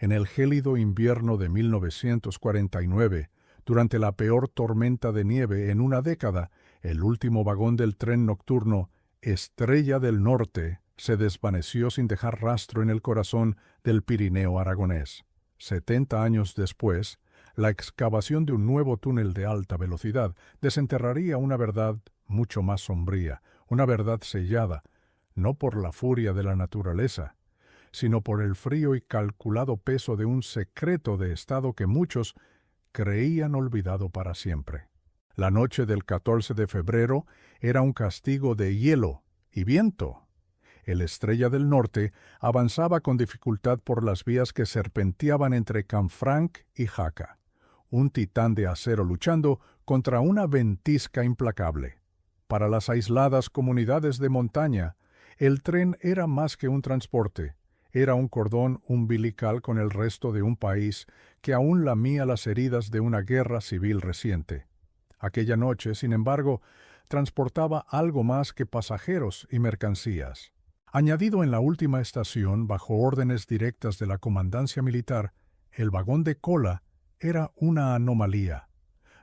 En el gélido invierno de 1949, durante la peor tormenta de nieve en una década, el último vagón del tren nocturno Estrella del Norte se desvaneció sin dejar rastro en el corazón del Pirineo aragonés. 70 años después, la excavación de un nuevo túnel de alta velocidad desenterraría una verdad mucho más sombría, una verdad sellada, no por la furia de la naturaleza, sino por el frío y calculado peso de un secreto de Estado que muchos creían olvidado para siempre. La noche del 14 de febrero era un castigo de hielo y viento. El Estrella del Norte avanzaba con dificultad por las vías que serpenteaban entre Canfranc y Jaca, un titán de acero luchando contra una ventisca implacable. Para las aisladas comunidades de montaña, el tren era más que un transporte, era un cordón umbilical con el resto de un país que aún lamía las heridas de una guerra civil reciente. Aquella noche, sin embargo, transportaba algo más que pasajeros y mercancías. Añadido en la última estación, bajo órdenes directas de la comandancia militar, el vagón de cola era una anomalía.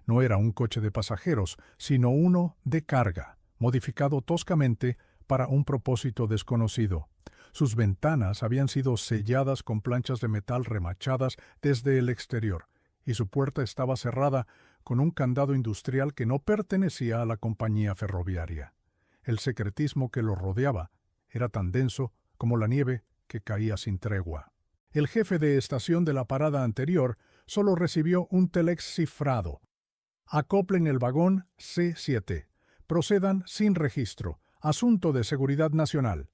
No era un coche de pasajeros, sino uno de carga, modificado toscamente para un propósito desconocido. Sus ventanas habían sido selladas con planchas de metal remachadas desde el exterior, y su puerta estaba cerrada con un candado industrial que no pertenecía a la compañía ferroviaria. El secretismo que lo rodeaba era tan denso como la nieve que caía sin tregua. El jefe de estación de la parada anterior solo recibió un telex cifrado. Acoplen el vagón C7. Procedan sin registro. Asunto de seguridad nacional.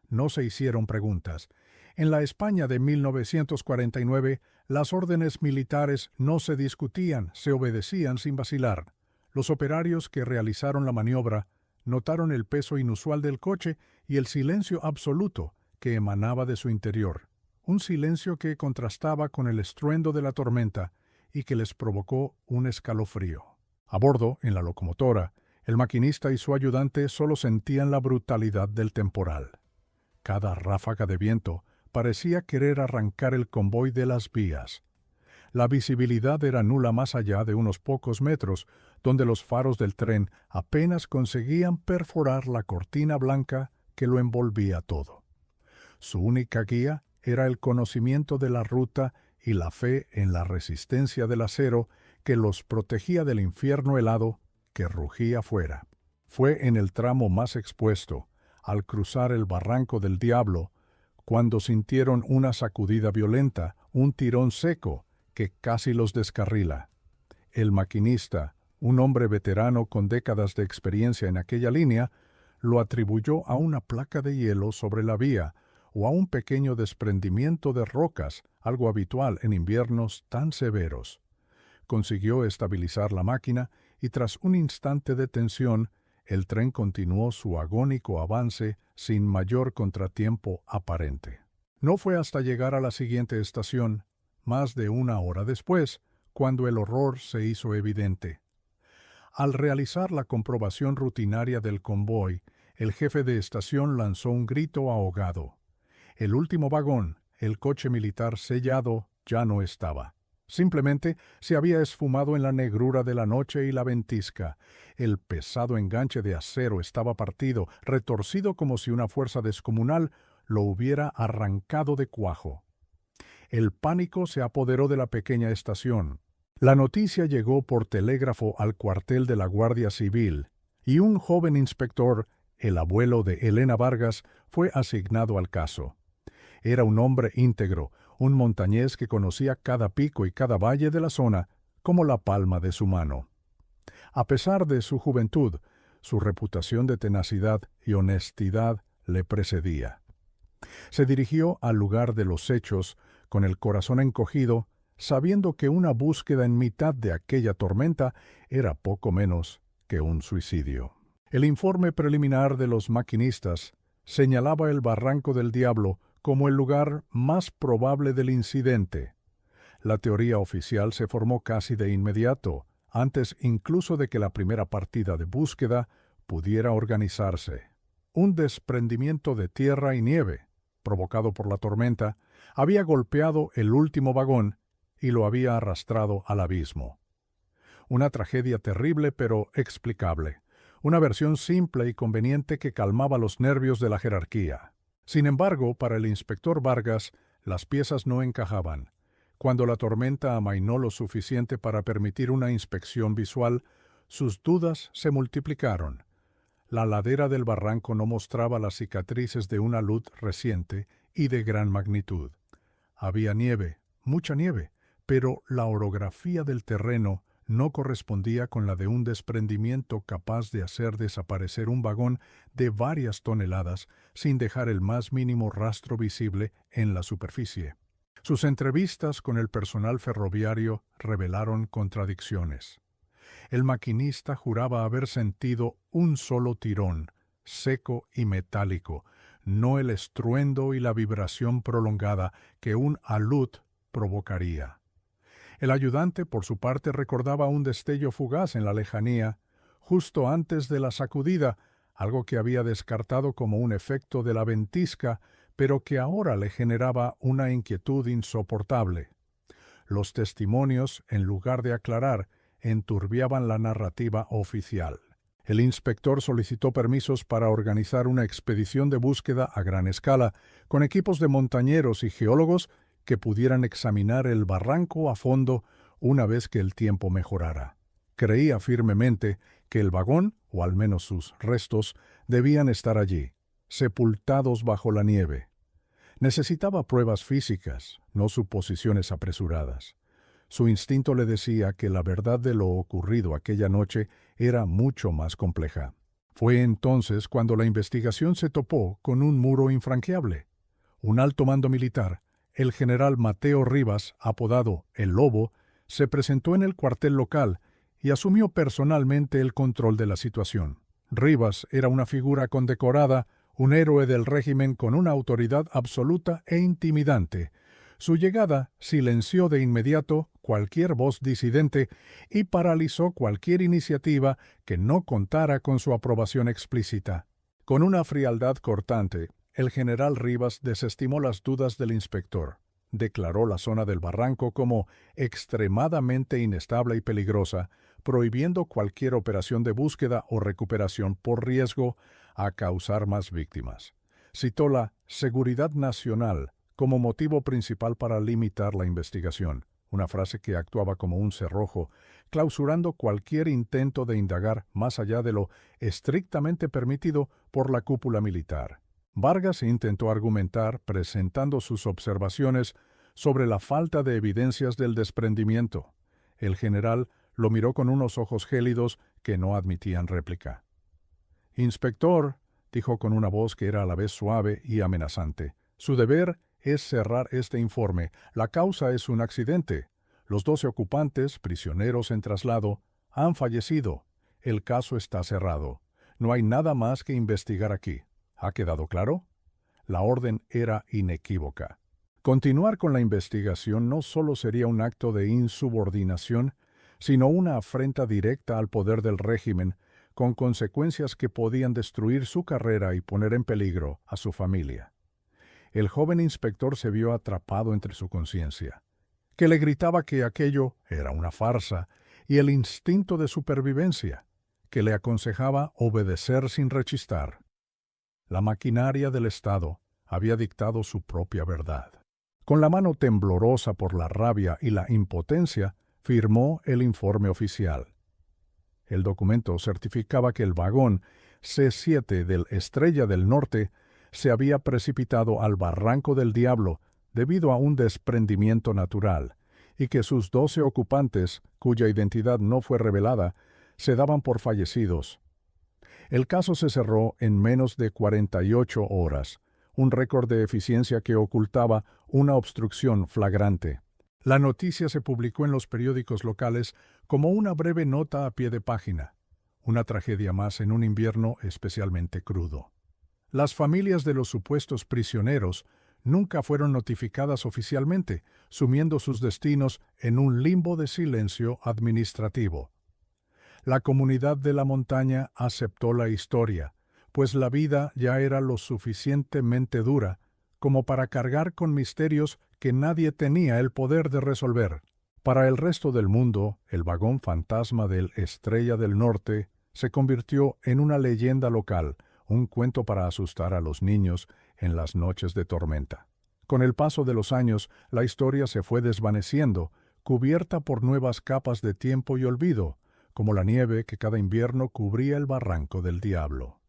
No se hicieron preguntas. En la España de 1949, las órdenes militares no se discutían, se obedecían sin vacilar. Los operarios que realizaron la maniobra notaron el peso inusual del coche y el silencio absoluto que emanaba de su interior. Un silencio que contrastaba con el estruendo de la tormenta y que les provocó un escalofrío. A bordo, en la locomotora, el maquinista y su ayudante solo sentían la brutalidad del temporal. Cada ráfaga de viento parecía querer arrancar el convoy de las vías. La visibilidad era nula más allá de unos pocos metros, donde los faros del tren apenas conseguían perforar la cortina blanca que lo envolvía todo. Su única guía era el conocimiento de la ruta y la fe en la resistencia del acero que los protegía del infierno helado que rugía fuera. Fue en el tramo más expuesto, al cruzar el barranco del Diablo, cuando sintieron una sacudida violenta, un tirón seco que casi los descarrila. El maquinista, un hombre veterano con décadas de experiencia en aquella línea, lo atribuyó a una placa de hielo sobre la vía o a un pequeño desprendimiento de rocas, algo habitual en inviernos tan severos. Consiguió estabilizar la máquina y tras un instante de tensión, el tren continuó su agónico avance sin mayor contratiempo aparente. No fue hasta llegar a la siguiente estación, más de una hora después, cuando el horror se hizo evidente. Al realizar la comprobación rutinaria del convoy, el jefe de estación lanzó un grito ahogado. El último vagón, el coche militar sellado, ya no estaba. Simplemente se había esfumado en la negrura de la noche y la ventisca. El pesado enganche de acero estaba partido, retorcido como si una fuerza descomunal lo hubiera arrancado de cuajo. El pánico se apoderó de la pequeña estación. La noticia llegó por telégrafo al cuartel de la Guardia Civil, y un joven inspector, el abuelo de Elena Vargas, fue asignado al caso. Era un hombre íntegro, un montañés que conocía cada pico y cada valle de la zona como la palma de su mano. A pesar de su juventud, su reputación de tenacidad y honestidad le precedía. Se dirigió al lugar de los hechos con el corazón encogido, sabiendo que una búsqueda en mitad de aquella tormenta era poco menos que un suicidio. El informe preliminar de los maquinistas señalaba el Barranco del Diablo como el lugar más probable del incidente. La teoría oficial se formó casi de inmediato, antes incluso de que la primera partida de búsqueda pudiera organizarse. Un desprendimiento de tierra y nieve, provocado por la tormenta, Había golpeado el último vagón y lo había arrastrado al abismo. Una tragedia terrible pero explicable. Una versión simple y conveniente que calmaba los nervios de la jerarquía. Sin embargo, para el inspector Vargas, las piezas no encajaban. Cuando la tormenta amainó lo suficiente para permitir una inspección visual, sus dudas se multiplicaron. La ladera del barranco no mostraba las cicatrices de una luz reciente y de gran magnitud. Había nieve, mucha nieve, pero la orografía del terreno no correspondía con la de un desprendimiento capaz de hacer desaparecer un vagón de varias toneladas sin dejar el más mínimo rastro visible en la superficie. Sus entrevistas con el personal ferroviario revelaron contradicciones. El maquinista juraba haber sentido un solo tirón, seco y metálico, no el estruendo y la vibración prolongada que un alud provocaría. El ayudante, por su parte, recordaba un destello fugaz en la lejanía, justo antes de la sacudida, algo que había descartado como un efecto de la ventisca, pero que ahora le generaba una inquietud insoportable. Los testimonios, en lugar de aclarar, enturbiaban la narrativa oficial. El inspector solicitó permisos para organizar una expedición de búsqueda a gran escala, con equipos de montañeros y geólogos que pudieran examinar el barranco a fondo una vez que el tiempo mejorara. Creía firmemente que el vagón, o al menos sus restos, debían estar allí, sepultados bajo la nieve. Necesitaba pruebas físicas, no suposiciones apresuradas. Su instinto le decía que la verdad de lo ocurrido aquella noche era mucho más compleja. Fue entonces cuando la investigación se topó con un muro infranqueable. Un alto mando militar, el general Mateo Rivas, apodado El Lobo, se presentó en el cuartel local y asumió personalmente el control de la situación. Rivas era una figura condecorada, un héroe del régimen con una autoridad absoluta e intimidante. Su llegada silenció de inmediato cualquier voz disidente y paralizó cualquier iniciativa que no contara con su aprobación explícita. Con una frialdad cortante, el general Rivas desestimó las dudas del inspector. Declaró la zona del barranco como extremadamente inestable y peligrosa, prohibiendo cualquier operación de búsqueda o recuperación por riesgo a causar más víctimas. Citó la seguridad nacional como motivo principal para limitar la investigación, una frase que actuaba como un cerrojo, clausurando cualquier intento de indagar más allá de lo estrictamente permitido por la cúpula militar. Vargas intentó argumentar presentando sus observaciones sobre la falta de evidencias del desprendimiento. El general lo miró con unos ojos gélidos que no admitían réplica. «Inspector», dijo con una voz que era a la vez suave y amenazante, «su deber es cerrar este informe. La causa es un accidente. Los 12 ocupantes, prisioneros en traslado, han fallecido. El caso está cerrado. No hay nada más que investigar aquí. ¿Ha quedado claro?». La orden era inequívoca. Continuar con la investigación no solo sería un acto de insubordinación, sino una afrenta directa al poder del régimen, con consecuencias que podían destruir su carrera y poner en peligro a su familia. El joven inspector se vio atrapado entre su conciencia, que le gritaba que aquello era una farsa, y el instinto de supervivencia, que le aconsejaba obedecer sin rechistar. La maquinaria del Estado había dictado su propia verdad. Con la mano temblorosa por la rabia y la impotencia, firmó el informe oficial. El documento certificaba que el vagón C7 del Estrella del Norte se había precipitado al Barranco del Diablo debido a un desprendimiento natural, y que sus 12 ocupantes, cuya identidad no fue revelada, se daban por fallecidos. El caso se cerró en menos de 48 horas, un récord de eficiencia que ocultaba una obstrucción flagrante. La noticia se publicó en los periódicos locales como una breve nota a pie de página, una tragedia más en un invierno especialmente crudo. Las familias de los supuestos prisioneros nunca fueron notificadas oficialmente, sumiendo sus destinos en un limbo de silencio administrativo. La comunidad de la montaña aceptó la historia, pues la vida ya era lo suficientemente dura como para cargar con misterios que nadie tenía el poder de resolver. Para el resto del mundo, el vagón fantasma del Estrella del Norte se convirtió en una leyenda local, un cuento para asustar a los niños en las noches de tormenta. Con el paso de los años, la historia se fue desvaneciendo, cubierta por nuevas capas de tiempo y olvido, como la nieve que cada invierno cubría el barranco del diablo.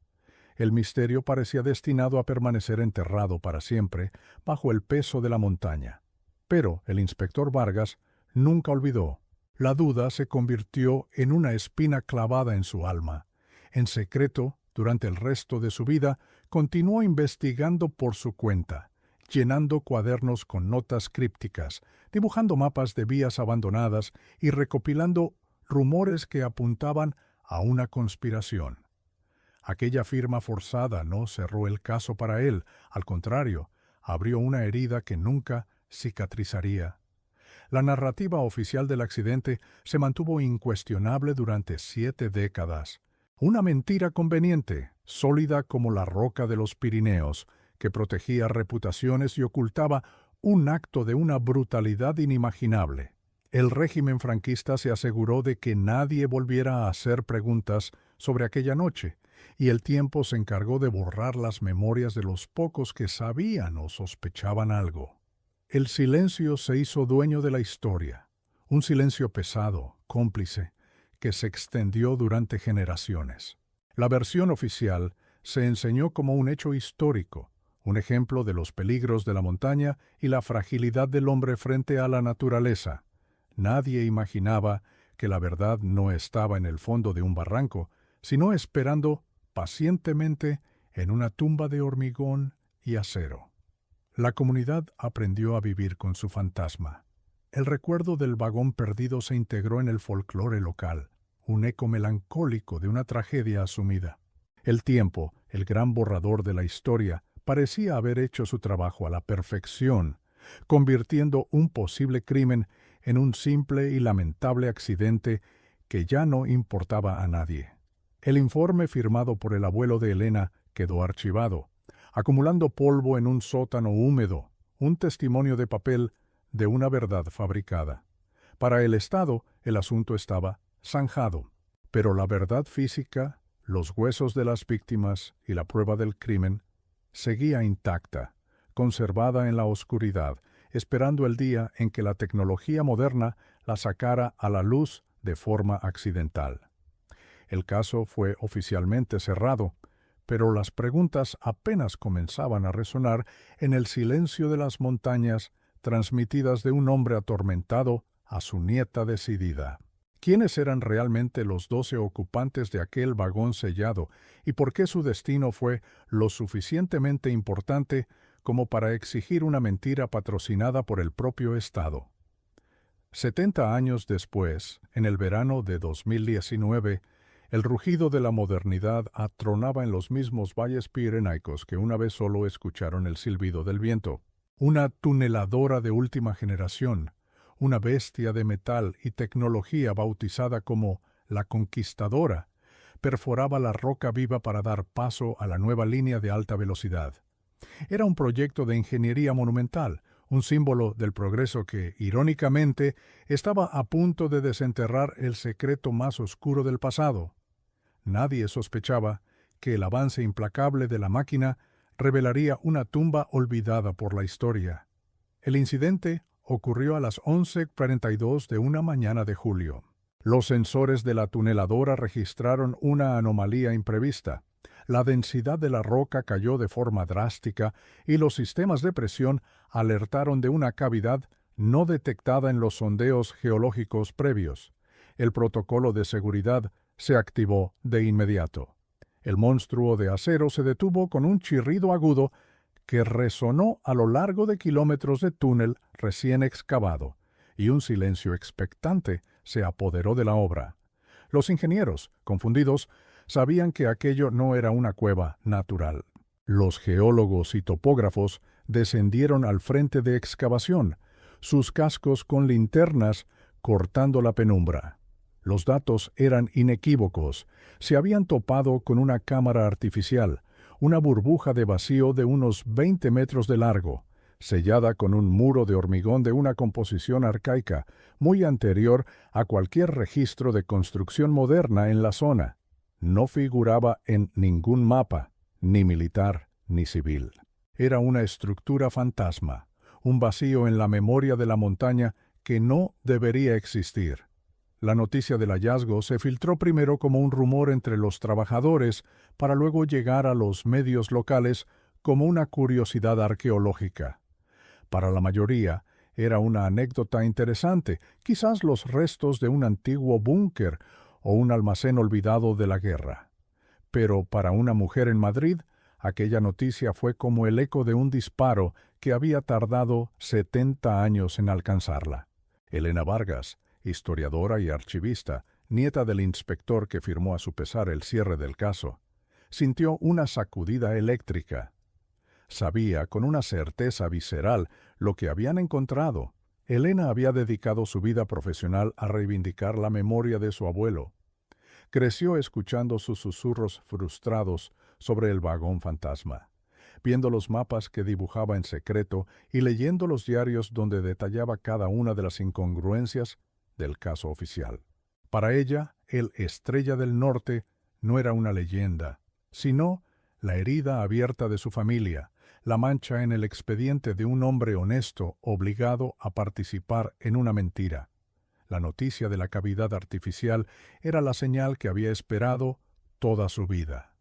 El misterio parecía destinado a permanecer enterrado para siempre bajo el peso de la montaña. Pero el inspector Vargas nunca olvidó. La duda se convirtió en una espina clavada en su alma. En secreto, durante el resto de su vida, continuó investigando por su cuenta, llenando cuadernos con notas crípticas, dibujando mapas de vías abandonadas y recopilando rumores que apuntaban a una conspiración. Aquella firma forzada no cerró el caso para él, al contrario, abrió una herida que nunca cicatrizaría. La narrativa oficial del accidente se mantuvo incuestionable durante 7 décadas. Una mentira conveniente, sólida como la roca de los Pirineos, que protegía reputaciones y ocultaba un acto de una brutalidad inimaginable. El régimen franquista se aseguró de que nadie volviera a hacer preguntas sobre aquella noche, y el tiempo se encargó de borrar las memorias de los pocos que sabían o sospechaban algo. El silencio se hizo dueño de la historia, un silencio pesado, cómplice, que se extendió durante generaciones. La versión oficial se enseñó como un hecho histórico, un ejemplo de los peligros de la montaña y la fragilidad del hombre frente a la naturaleza. Nadie imaginaba que la verdad no estaba en el fondo de un barranco, sino esperando pacientemente en una tumba de hormigón y acero. La comunidad aprendió a vivir con su fantasma. El recuerdo del vagón perdido se integró en el folclore local, un eco melancólico de una tragedia asumida. El tiempo, el gran borrador de la historia, parecía haber hecho su trabajo a la perfección, convirtiendo un posible crimen en un simple y lamentable accidente que ya no importaba a nadie. El informe firmado por el abuelo de Elena quedó archivado, acumulando polvo en un sótano húmedo, un testimonio de papel de una verdad fabricada. Para el Estado, el asunto estaba zanjado, pero la verdad física, los huesos de las víctimas y la prueba del crimen seguía intacta, conservada en la oscuridad, esperando el día en que la tecnología moderna la sacara a la luz de forma accidental. El caso fue oficialmente cerrado, pero las preguntas apenas comenzaban a resonar en el silencio de las montañas transmitidas de un hombre atormentado a su nieta decidida. ¿Quiénes eran realmente los 12 ocupantes de aquel vagón sellado y por qué su destino fue lo suficientemente importante como para exigir una mentira patrocinada por el propio Estado? 70 años después, en el verano de 2019, el rugido de la modernidad atronaba en los mismos valles pirenaicos que una vez solo escucharon el silbido del viento. Una tuneladora de última generación, una bestia de metal y tecnología bautizada como la Conquistadora, perforaba la roca viva para dar paso a la nueva línea de alta velocidad. Era un proyecto de ingeniería monumental, un símbolo del progreso que, irónicamente, estaba a punto de desenterrar el secreto más oscuro del pasado. Nadie sospechaba que el avance implacable de la máquina revelaría una tumba olvidada por la historia. El incidente ocurrió a las 11:42 de una mañana de julio. Los sensores de la tuneladora registraron una anomalía imprevista. La densidad de la roca cayó de forma drástica y los sistemas de presión alertaron de una cavidad no detectada en los sondeos geológicos previos. El protocolo de seguridad se activó de inmediato. El monstruo de acero se detuvo con un chirrido agudo que resonó a lo largo de kilómetros de túnel recién excavado, y un silencio expectante se apoderó de la obra. Los ingenieros, confundidos, sabían que aquello no era una cueva natural. Los geólogos y topógrafos descendieron al frente de excavación, sus cascos con linternas cortando la penumbra. Los datos eran inequívocos. Se habían topado con una cámara artificial, una burbuja de vacío de unos 20 metros de largo, sellada con un muro de hormigón de una composición arcaica, muy anterior a cualquier registro de construcción moderna en la zona. No figuraba en ningún mapa, ni militar ni civil. Era una estructura fantasma, un vacío en la memoria de la montaña que no debería existir. La noticia del hallazgo se filtró primero como un rumor entre los trabajadores para luego llegar a los medios locales como una curiosidad arqueológica. Para la mayoría, era una anécdota interesante, quizás los restos de un antiguo búnker o un almacén olvidado de la guerra. Pero para una mujer en Madrid, aquella noticia fue como el eco de un disparo que había tardado 70 años en alcanzarla. Elena Vargas, historiadora y archivista, nieta del inspector que firmó a su pesar el cierre del caso, sintió una sacudida eléctrica. Sabía con una certeza visceral lo que habían encontrado. Elena había dedicado su vida profesional a reivindicar la memoria de su abuelo. Creció escuchando sus susurros frustrados sobre el vagón fantasma, viendo los mapas que dibujaba en secreto y leyendo los diarios donde detallaba cada una de las incongruencias del caso oficial. Para ella, el Estrella del Norte no era una leyenda, sino la herida abierta de su familia, la mancha en el expediente de un hombre honesto obligado a participar en una mentira. La noticia de la cavidad artificial era la señal que había esperado toda su vida.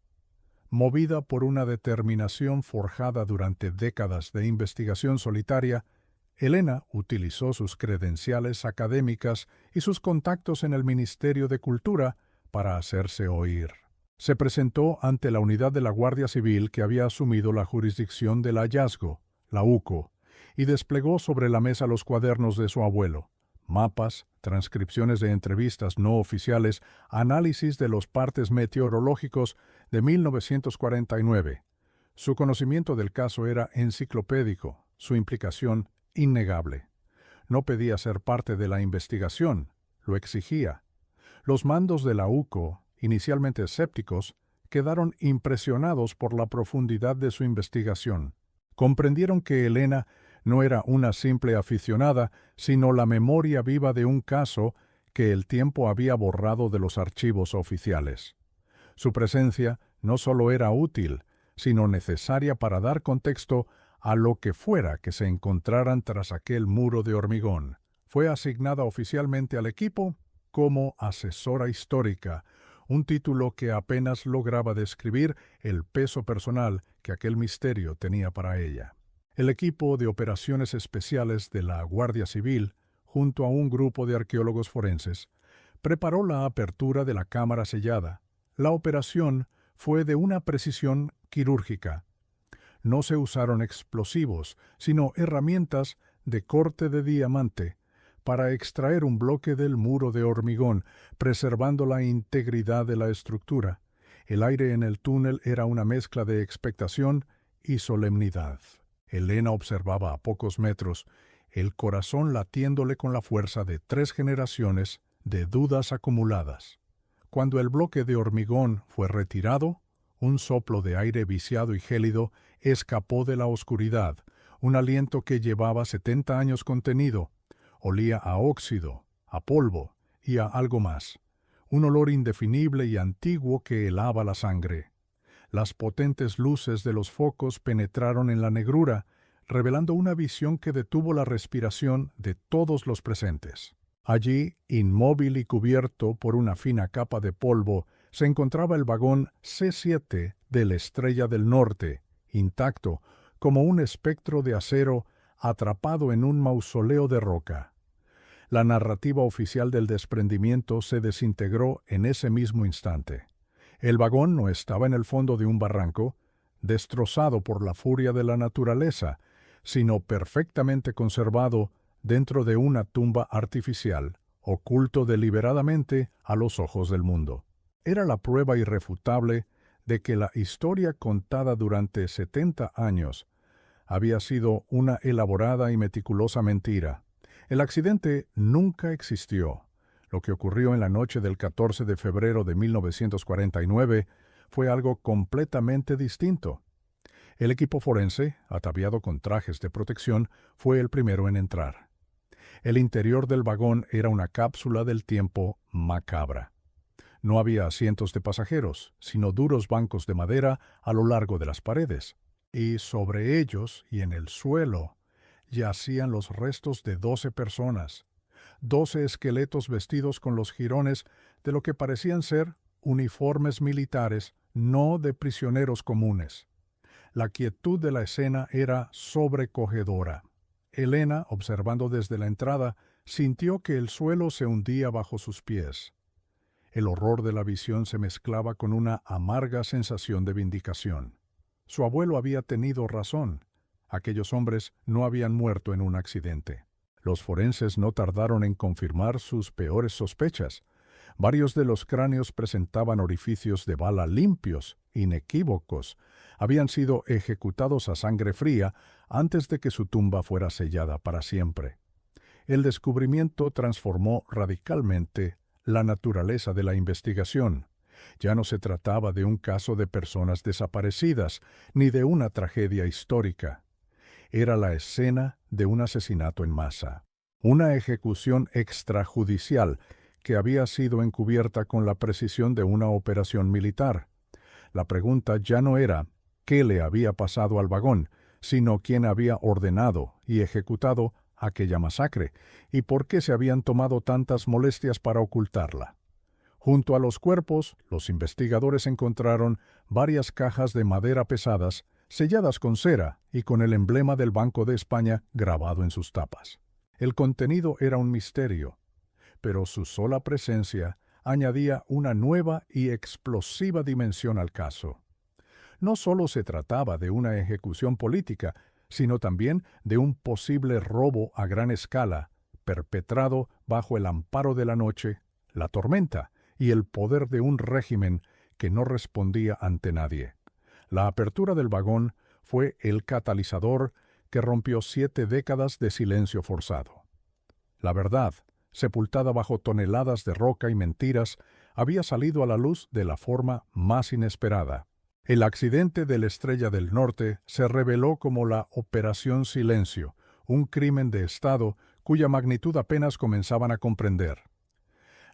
Movida por una determinación forjada durante décadas de investigación solitaria, Elena utilizó sus credenciales académicas y sus contactos en el Ministerio de Cultura para hacerse oír. Se presentó ante la unidad de la Guardia Civil que había asumido la jurisdicción del hallazgo, la UCO, y desplegó sobre la mesa los cuadernos de su abuelo, mapas, transcripciones de entrevistas no oficiales, análisis de los partes meteorológicos de 1949. Su conocimiento del caso era enciclopédico, su implicación innegable. No pedía ser parte de la investigación, lo exigía. Los mandos de la UCO, inicialmente escépticos, quedaron impresionados por la profundidad de su investigación. Comprendieron que Elena no era una simple aficionada, sino la memoria viva de un caso que el tiempo había borrado de los archivos oficiales. Su presencia no solo era útil, sino necesaria para dar contexto a lo que fuera que se encontraran tras aquel muro de hormigón. Fue asignada oficialmente al equipo como asesora histórica, un título que apenas lograba describir el peso personal que aquel misterio tenía para ella. El equipo de operaciones especiales de la Guardia Civil, junto a un grupo de arqueólogos forenses, preparó la apertura de la cámara sellada. La operación fue de una precisión quirúrgica. No se usaron explosivos, sino herramientas de corte de diamante para extraer un bloque del muro de hormigón, preservando la integridad de la estructura. El aire en el túnel era una mezcla de expectación y solemnidad. Elena observaba a pocos metros, el corazón latiéndole con la fuerza de 3 generaciones de dudas acumuladas. Cuando el bloque de hormigón fue retirado, un soplo de aire viciado y gélido escapó de la oscuridad, un aliento que llevaba 70 años contenido. Olía a óxido, a polvo y a algo más, un olor indefinible y antiguo que helaba la sangre. Las potentes luces de los focos penetraron en la negrura, revelando una visión que detuvo la respiración de todos los presentes. Allí, inmóvil y cubierto por una fina capa de polvo, se encontraba el vagón C7 de la Estrella del Norte, intacto, como un espectro de acero atrapado en un mausoleo de roca. La narrativa oficial del desprendimiento se desintegró en ese mismo instante. El vagón no estaba en el fondo de un barranco, destrozado por la furia de la naturaleza, sino perfectamente conservado dentro de una tumba artificial, oculto deliberadamente a los ojos del mundo. Era la prueba irrefutable de que la historia contada durante 70 años había sido una elaborada y meticulosa mentira. El accidente nunca existió. Lo que ocurrió en la noche del 14 de febrero de 1949 fue algo completamente distinto. El equipo forense, ataviado con trajes de protección, fue el primero en entrar. El interior del vagón era una cápsula del tiempo macabra. No había asientos de pasajeros, sino duros bancos de madera a lo largo de las paredes. Y sobre ellos y en el suelo yacían los restos de 12 personas, 12 esqueletos vestidos con los jirones de lo que parecían ser uniformes militares, no de prisioneros comunes. La quietud de la escena era sobrecogedora. Elena, observando desde la entrada, sintió que el suelo se hundía bajo sus pies. El horror de la visión se mezclaba con una amarga sensación de vindicación. Su abuelo había tenido razón. Aquellos hombres no habían muerto en un accidente. Los forenses no tardaron en confirmar sus peores sospechas. Varios de los cráneos presentaban orificios de bala limpios, inequívocos. Habían sido ejecutados a sangre fría antes de que su tumba fuera sellada para siempre. El descubrimiento transformó radicalmente la naturaleza de la investigación. Ya no se trataba de un caso de personas desaparecidas, ni de una tragedia histórica. Era la escena de un asesinato en masa, una ejecución extrajudicial que había sido encubierta con la precisión de una operación militar. La pregunta ya no era qué le había pasado al vagón, sino quién había ordenado y ejecutado aquella masacre y por qué se habían tomado tantas molestias para ocultarla. Junto a los cuerpos, los investigadores encontraron varias cajas de madera pesadas, selladas con cera y con el emblema del Banco de España grabado en sus tapas. El contenido era un misterio, pero su sola presencia añadía una nueva y explosiva dimensión al caso. No solo se trataba de una ejecución política, sino también de un posible robo a gran escala, perpetrado bajo el amparo de la noche, la tormenta y el poder de un régimen que no respondía ante nadie. La apertura del vagón fue el catalizador que rompió 7 décadas de silencio forzado. La verdad, sepultada bajo toneladas de roca y mentiras, había salido a la luz de la forma más inesperada. El accidente de la Estrella del Norte se reveló como la Operación Silencio, un crimen de Estado cuya magnitud apenas comenzaban a comprender.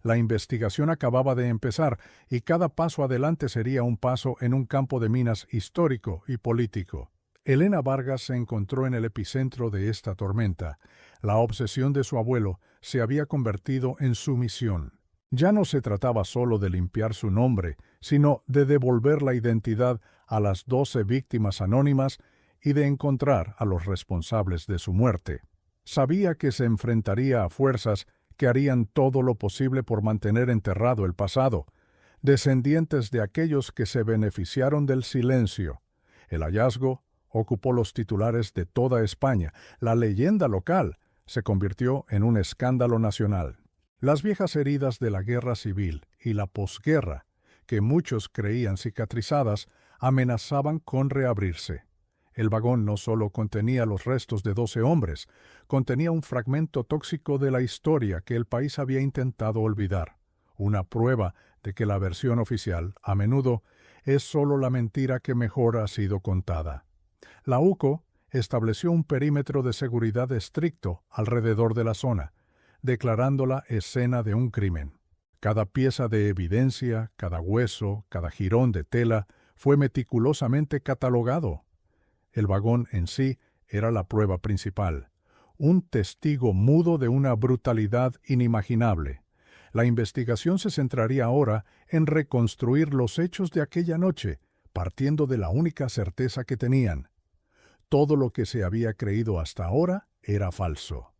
La investigación acababa de empezar y cada paso adelante sería un paso en un campo de minas histórico y político. Elena Vargas se encontró en el epicentro de esta tormenta. La obsesión de su abuelo se había convertido en su misión. Ya no se trataba solo de limpiar su nombre, sino de devolver la identidad a las 12 víctimas anónimas y de encontrar a los responsables de su muerte. Sabía que se enfrentaría a fuerzas que harían todo lo posible por mantener enterrado el pasado, descendientes de aquellos que se beneficiaron del silencio. El hallazgo ocupó los titulares de toda España. La leyenda local se convirtió en un escándalo nacional. Las viejas heridas de la guerra civil y la posguerra, que muchos creían cicatrizadas, amenazaban con reabrirse. El vagón no solo contenía los restos de 12 hombres, contenía un fragmento tóxico de la historia que el país había intentado olvidar, una prueba de que la versión oficial, a menudo, es solo la mentira que mejor ha sido contada. La UCO estableció un perímetro de seguridad estricto alrededor de la zona, declarándola escena de un crimen. Cada pieza de evidencia, cada hueso, cada jirón de tela fue meticulosamente catalogado. El vagón en sí era la prueba principal, un testigo mudo de una brutalidad inimaginable. La investigación se centraría ahora en reconstruir los hechos de aquella noche, partiendo de la única certeza que tenían. Todo lo que se había creído hasta ahora era falso.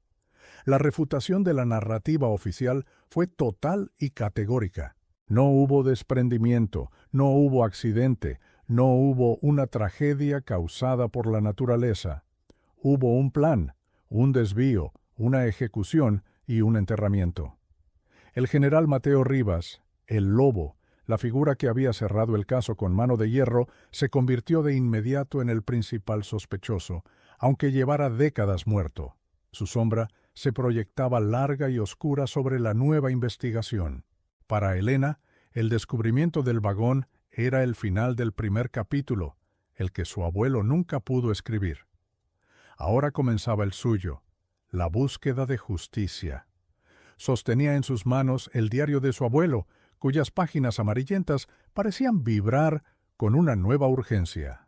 La refutación de la narrativa oficial fue total y categórica. No hubo desprendimiento, no hubo accidente, no hubo una tragedia causada por la naturaleza. Hubo un plan, un desvío, una ejecución y un enterramiento. El general Mateo Rivas, el Lobo, la figura que había cerrado el caso con mano de hierro, se convirtió de inmediato en el principal sospechoso, aunque llevara décadas muerto. Su sombra se proyectaba larga y oscura sobre la nueva investigación. Para Elena, el descubrimiento del vagón era el final del primer capítulo. el que su abuelo nunca pudo escribir. Ahora comenzaba el suyo, la búsqueda de justicia. Sostenía en sus manos el diario de su abuelo, cuyas páginas amarillentas parecían vibrar con una nueva urgencia.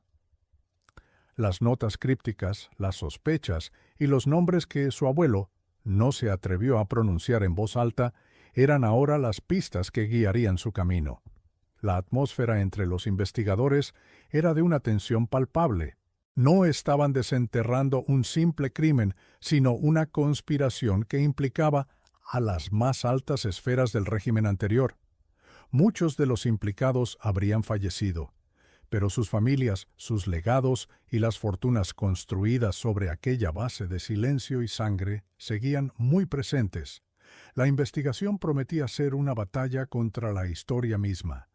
Las notas crípticas, las sospechas y los nombres que su abuelo no se atrevió a pronunciar en voz alta eran ahora las pistas que guiarían su camino. La atmósfera entre los investigadores era de una tensión palpable. No estaban desenterrando un simple crimen, sino una conspiración que implicaba a las más altas esferas del régimen anterior. Muchos de los implicados habrían fallecido, pero sus familias, sus legados y las fortunas construidas sobre aquella base de silencio y sangre seguían muy presentes. La investigación prometía ser una batalla contra la historia misma.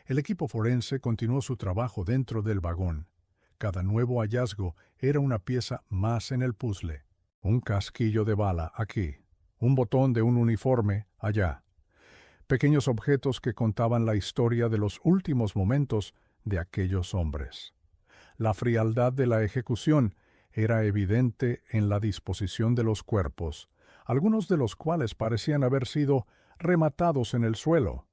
El equipo forense continuó su trabajo dentro del vagón. Cada nuevo hallazgo era una pieza más en el puzzle. Un casquillo de bala aquí, un botón de un uniforme allá. Pequeños objetos que contaban la historia de los últimos momentos de aquellos hombres. La frialdad de la ejecución era evidente en la disposición de los cuerpos, algunos de los cuales parecían haber sido rematados en el suelo.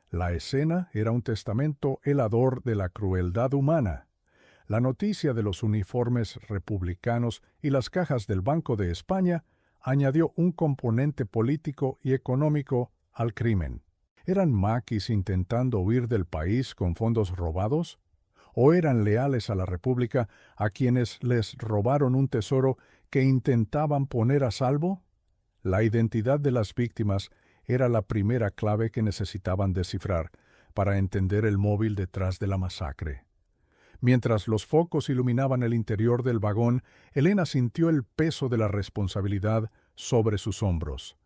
La escena era un testamento helador de la crueldad humana. La noticia de los uniformes republicanos y las cajas del Banco de España añadió un componente político y económico al crimen. ¿Eran maquis intentando huir del país con fondos robados? ¿O eran leales a la República a quienes les robaron un tesoro que intentaban poner a salvo? La identidad de las víctimas era la primera clave que necesitaban descifrar para entender el móvil detrás de la masacre. Mientras los focos iluminaban el interior del vagón, Elena sintió el peso de la responsabilidad sobre sus hombros.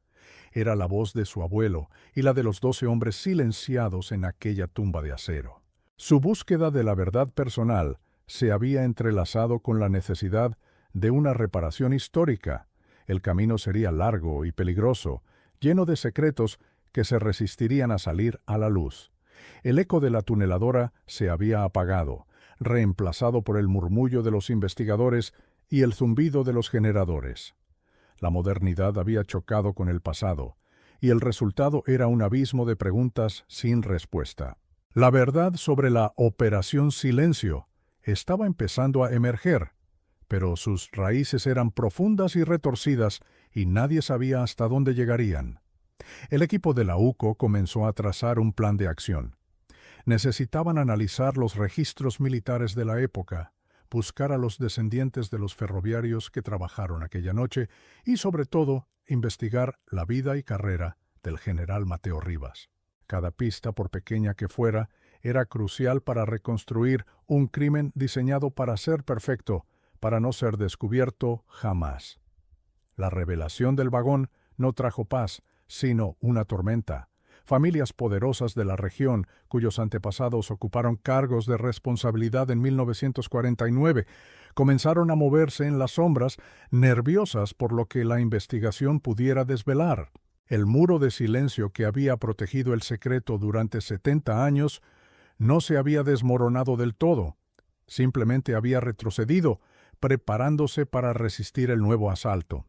Era la voz de su abuelo y la de los 12 hombres silenciados en aquella tumba de acero. Su búsqueda de la verdad personal se había entrelazado con la necesidad de una reparación histórica. El camino sería largo y peligroso, lleno de secretos que se resistirían a salir a la luz. El eco de la tuneladora se había apagado, reemplazado por el murmullo de los investigadores y el zumbido de los generadores. La modernidad había chocado con el pasado, y el resultado era un abismo de preguntas sin respuesta. La verdad sobre la Operación Silencio estaba empezando a emerger, pero sus raíces eran profundas y retorcidas y nadie sabía hasta dónde llegarían. El equipo de la UCO comenzó a trazar un plan de acción. Necesitaban analizar los registros militares de la época, buscar a los descendientes de los ferroviarios que trabajaron aquella noche y, sobre todo, investigar la vida y carrera del general Mateo Rivas. Cada pista, por pequeña que fuera, era crucial para reconstruir un crimen diseñado para ser perfecto, para no ser descubierto jamás. La revelación del vagón no trajo paz, sino una tormenta. Familias poderosas de la región, cuyos antepasados ocuparon cargos de responsabilidad en 1949, comenzaron a moverse en las sombras, nerviosas por lo que la investigación pudiera desvelar. El muro de silencio que había protegido el secreto durante 70 años no se había desmoronado del todo, simplemente había retrocedido, preparándose para resistir el nuevo asalto.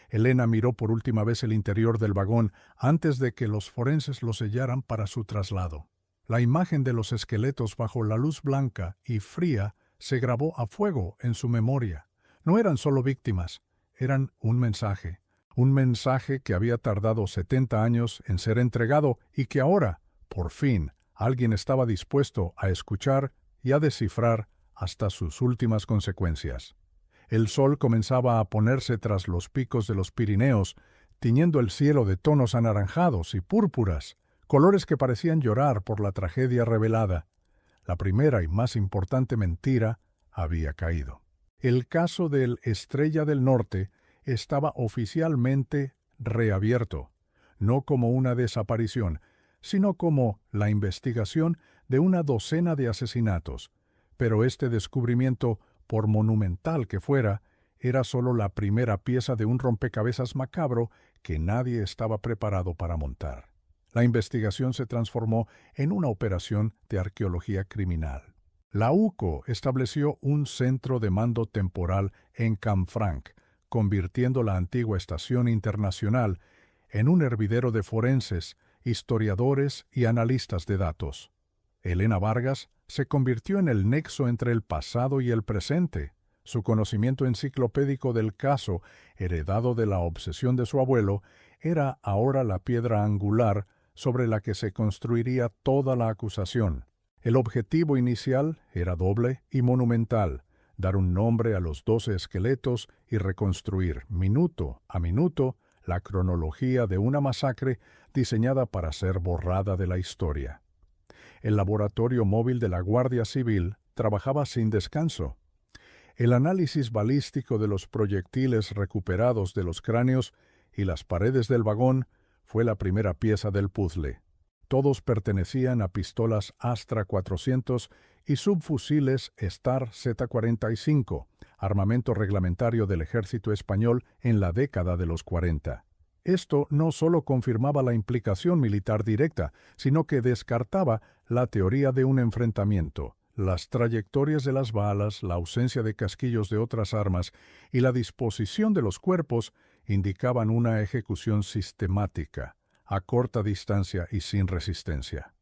Elena miró por última vez el interior del vagón antes de que los forenses lo sellaran para su traslado. La imagen de los esqueletos bajo la luz blanca y fría se grabó a fuego en su memoria. No eran solo víctimas, eran un mensaje que había tardado 70 años en ser entregado y que ahora, por fin, alguien estaba dispuesto a escuchar y a descifrar hasta sus últimas consecuencias. El sol comenzaba a ponerse tras los picos de los Pirineos, tiñendo el cielo de tonos anaranjados y púrpuras, colores que parecían llorar por la tragedia revelada. La primera y más importante mentira había caído. El caso del Estrella del Norte estaba oficialmente reabierto, no como una desaparición, sino como la investigación de una docena de asesinatos. Pero este descubrimiento, por monumental que fuera, era solo la primera pieza de un rompecabezas macabro que nadie estaba preparado para montar. La investigación se transformó en una operación de arqueología criminal. La UCO estableció un centro de mando temporal en Canfranc, convirtiendo la antigua estación internacional en un hervidero de forenses, historiadores y analistas de datos. Elena Vargas se convirtió en el nexo entre el pasado y el presente. Su conocimiento enciclopédico del caso, heredado de la obsesión de su abuelo, era ahora la piedra angular sobre la que se construiría toda la acusación. El objetivo inicial era doble y monumental: dar un nombre a los 12 esqueletos y reconstruir, minuto a minuto, la cronología de una masacre diseñada para ser borrada de la historia. El laboratorio móvil de la Guardia Civil trabajaba sin descanso. El análisis balístico de los proyectiles recuperados de los cráneos y las paredes del vagón fue la primera pieza del puzzle. Todos pertenecían a pistolas Astra 400 y subfusiles Star Z-45, armamento reglamentario del ejército español en la década de los 40. Esto no solo confirmaba la implicación militar directa, sino que descartaba la teoría de un enfrentamiento. Las trayectorias de las balas, la ausencia de casquillos de otras armas y la disposición de los cuerpos indicaban una ejecución sistemática, a corta distancia y sin resistencia.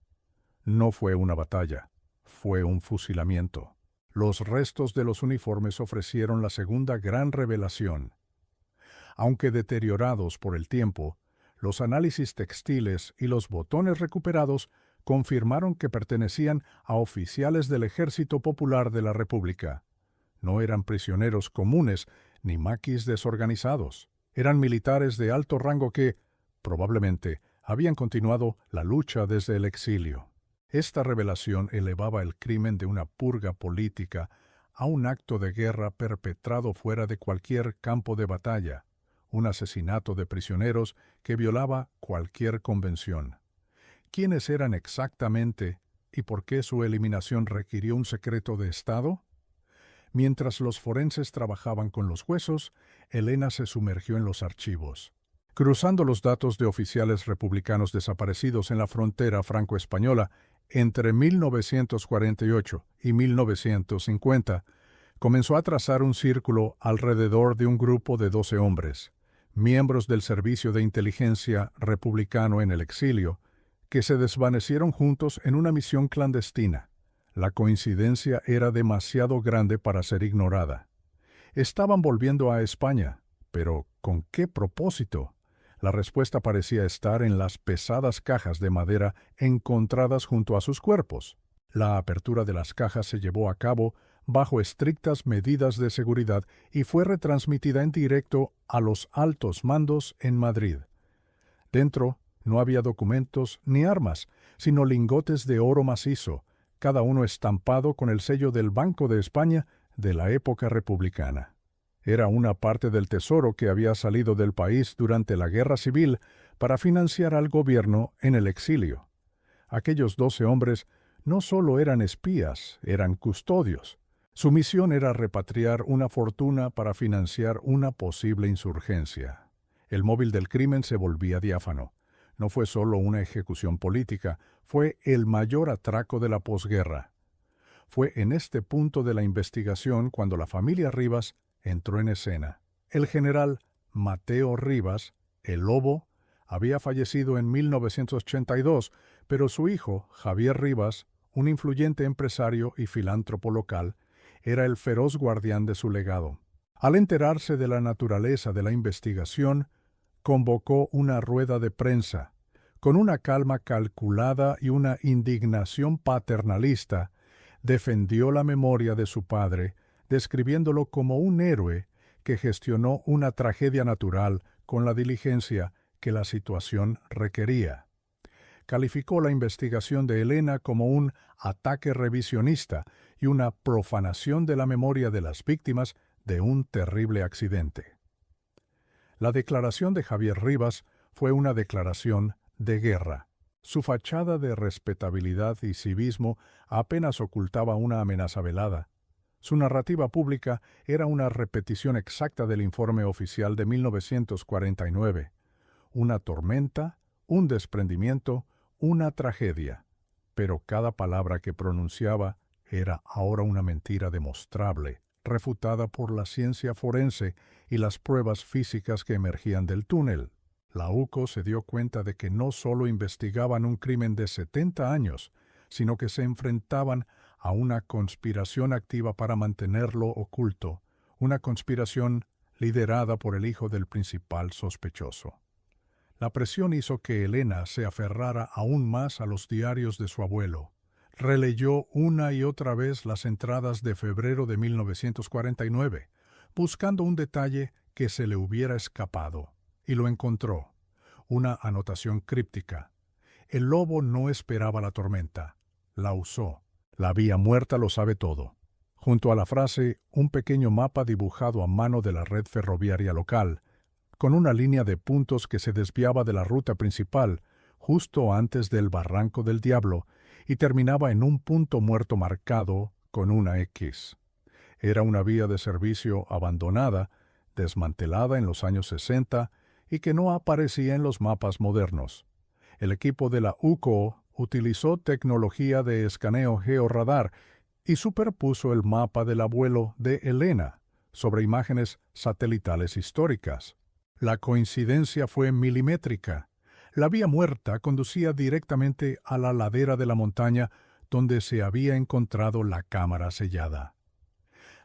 No fue una batalla, fue un fusilamiento. Los restos de los uniformes ofrecieron la segunda gran revelación. Aunque deteriorados por el tiempo, los análisis textiles y los botones recuperados confirmaron que pertenecían a oficiales del Ejército Popular de la República. No eran prisioneros comunes ni maquis desorganizados. Eran militares de alto rango que, probablemente, habían continuado la lucha desde el exilio. Esta revelación elevaba el crimen de una purga política a un acto de guerra perpetrado fuera de cualquier campo de batalla, un asesinato de prisioneros que violaba cualquier convención. ¿Quiénes eran exactamente y por qué su eliminación requirió un secreto de Estado? Mientras los forenses trabajaban con los huesos, Elena se sumergió en los archivos. Cruzando los datos de oficiales republicanos desaparecidos en la frontera franco-española entre 1948 y 1950, comenzó a trazar un círculo alrededor de un grupo de 12 hombres, miembros del Servicio de Inteligencia republicano en el exilio, que se desvanecieron juntos en una misión clandestina. La coincidencia era demasiado grande para ser ignorada. Estaban volviendo a España, pero ¿con qué propósito? La respuesta parecía estar en las pesadas cajas de madera encontradas junto a sus cuerpos. La apertura de las cajas se llevó a cabo bajo estrictas medidas de seguridad y fue retransmitida en directo a los altos mandos en Madrid. Dentro no había documentos ni armas, sino lingotes de oro macizo, cada uno estampado con el sello del Banco de España de la época republicana. Era una parte del tesoro que había salido del país durante la Guerra Civil para financiar al gobierno en el exilio. Aquellos 12 hombres no solo eran espías, eran custodios. Su misión era repatriar una fortuna para financiar una posible insurgencia. El móvil del crimen se volvía diáfano. No fue solo una ejecución política, fue el mayor atraco de la posguerra. Fue en este punto de la investigación cuando la familia Rivas entró en escena. El general Mateo Rivas, el Lobo, había fallecido en 1982, pero su hijo, Javier Rivas, un influyente empresario y filántropo local, era el feroz guardián de su legado. Al enterarse de la naturaleza de la investigación, convocó una rueda de prensa. Con una calma calculada y una indignación paternalista, defendió la memoria de su padre, describiéndolo como un héroe que gestionó una tragedia natural con la diligencia que la situación requería. Calificó la investigación de Elena como un ataque revisionista y una profanación de la memoria de las víctimas de un terrible accidente. La declaración de Javier Rivas fue una declaración de guerra. Su fachada de respetabilidad y civismo apenas ocultaba una amenaza velada. Su narrativa pública era una repetición exacta del informe oficial de 1949. Una tormenta, un desprendimiento, una tragedia. Pero cada palabra que pronunciaba era ahora una mentira demostrable, refutada por la ciencia forense y las pruebas físicas que emergían del túnel. La UCO se dio cuenta de que no solo investigaban un crimen de 70 años, sino que se enfrentaban a una conspiración activa para mantenerlo oculto, una conspiración liderada por el hijo del principal sospechoso. La presión hizo que Elena se aferrara aún más a los diarios de su abuelo. Releyó una y otra vez las entradas de febrero de 1949, buscando un detalle que se le hubiera escapado, y lo encontró. Una anotación críptica. El lobo no esperaba la tormenta, la usó. La vía muerta lo sabe todo. Junto a la frase, un pequeño mapa dibujado a mano de la red ferroviaria local, con una línea de puntos que se desviaba de la ruta principal, justo antes del Barranco del Diablo, y terminaba en un punto muerto marcado con una X. Era una vía de servicio abandonada, desmantelada en los años 60 y que no aparecía en los mapas modernos. El equipo de la UCO utilizó tecnología de escaneo georradar y superpuso el mapa del abuelo de Elena sobre imágenes satelitales históricas. La coincidencia fue milimétrica. La vía muerta conducía directamente a la ladera de la montaña donde se había encontrado la cámara sellada.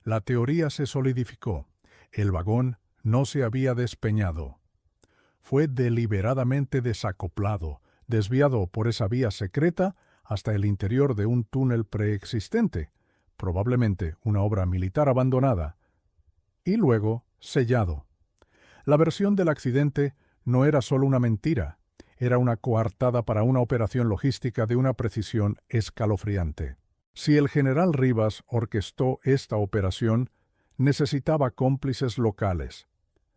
La teoría se solidificó. El vagón no se había despeñado. Fue deliberadamente desacoplado, desviado por esa vía secreta hasta el interior de un túnel preexistente, probablemente una obra militar abandonada, y luego sellado. La versión del accidente no era solo una mentira, era una coartada para una operación logística de una precisión escalofriante. Si el general Rivas orquestó esta operación, necesitaba cómplices locales.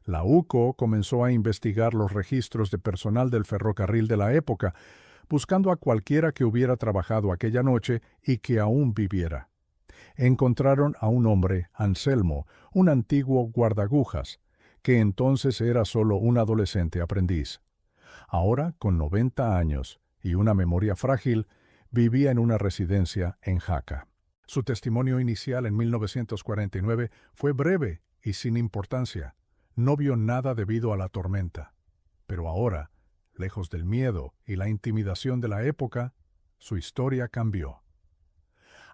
La UCO comenzó a investigar los registros de personal del ferrocarril de la época, buscando a cualquiera que hubiera trabajado aquella noche y que aún viviera. Encontraron a un hombre, Anselmo, un antiguo guardagujas, que entonces era solo un adolescente aprendiz. Ahora, con 90 años y una memoria frágil, vivía en una residencia en Jaca. Su testimonio inicial en 1949 fue breve y sin importancia. No vio nada debido a la tormenta. Pero ahora, lejos del miedo y la intimidación de la época, su historia cambió.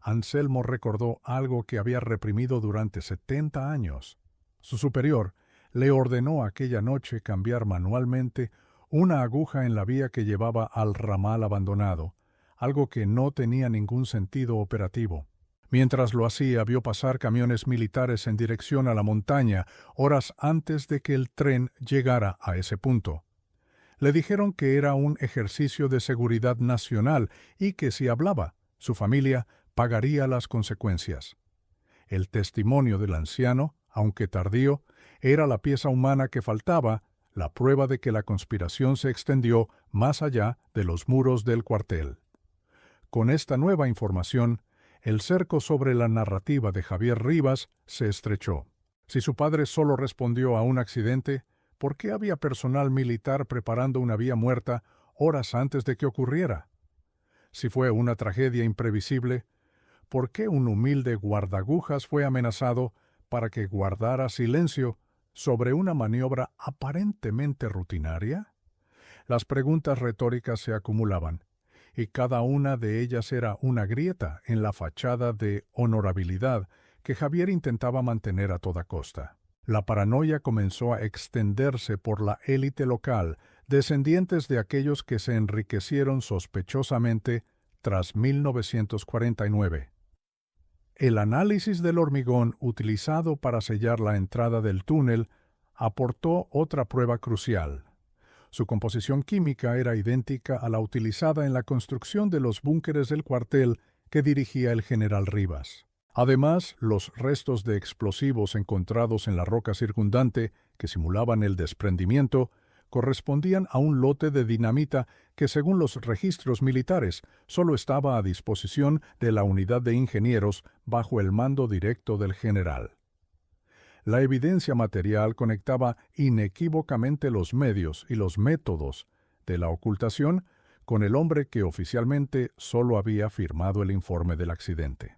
Anselmo recordó algo que había reprimido durante 70 años. Su superior le ordenó aquella noche cambiar manualmente una aguja en la vía que llevaba al ramal abandonado, algo que no tenía ningún sentido operativo. Mientras lo hacía, vio pasar camiones militares en dirección a la montaña horas antes de que el tren llegara a ese punto. Le dijeron que era un ejercicio de seguridad nacional y que si hablaba, su familia pagaría las consecuencias. El testimonio del anciano, aunque tardío, era la pieza humana que faltaba, la prueba de que la conspiración se extendió más allá de los muros del cuartel. Con esta nueva información, el cerco sobre la narrativa de Javier Rivas se estrechó. Si su padre solo respondió a un accidente, ¿por qué había personal militar preparando una vía muerta horas antes de que ocurriera? Si fue una tragedia imprevisible, ¿por qué un humilde guardagujas fue amenazado para que guardara silencio sobre una maniobra aparentemente rutinaria? Las preguntas retóricas se acumulaban, y cada una de ellas era una grieta en la fachada de honorabilidad que Javier intentaba mantener a toda costa. La paranoia comenzó a extenderse por la élite local, descendientes de aquellos que se enriquecieron sospechosamente tras 1949. El análisis del hormigón utilizado para sellar la entrada del túnel aportó otra prueba crucial. Su composición química era idéntica a la utilizada en la construcción de los búnkeres del cuartel que dirigía el general Rivas. Además, los restos de explosivos encontrados en la roca circundante, que simulaban el desprendimiento, correspondían a un lote de dinamita que, según los registros militares, solo estaba a disposición de la unidad de ingenieros bajo el mando directo del general. La evidencia material conectaba inequívocamente los medios y los métodos de la ocultación con el hombre que oficialmente solo había firmado el informe del accidente.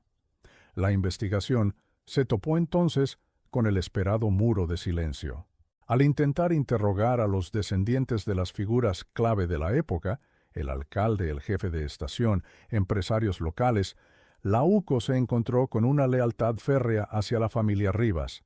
La investigación se topó entonces con el esperado muro de silencio. Al intentar interrogar a los descendientes de las figuras clave de la época, el alcalde, el jefe de estación, empresarios locales, la UCO se encontró con una lealtad férrea hacia la familia Rivas.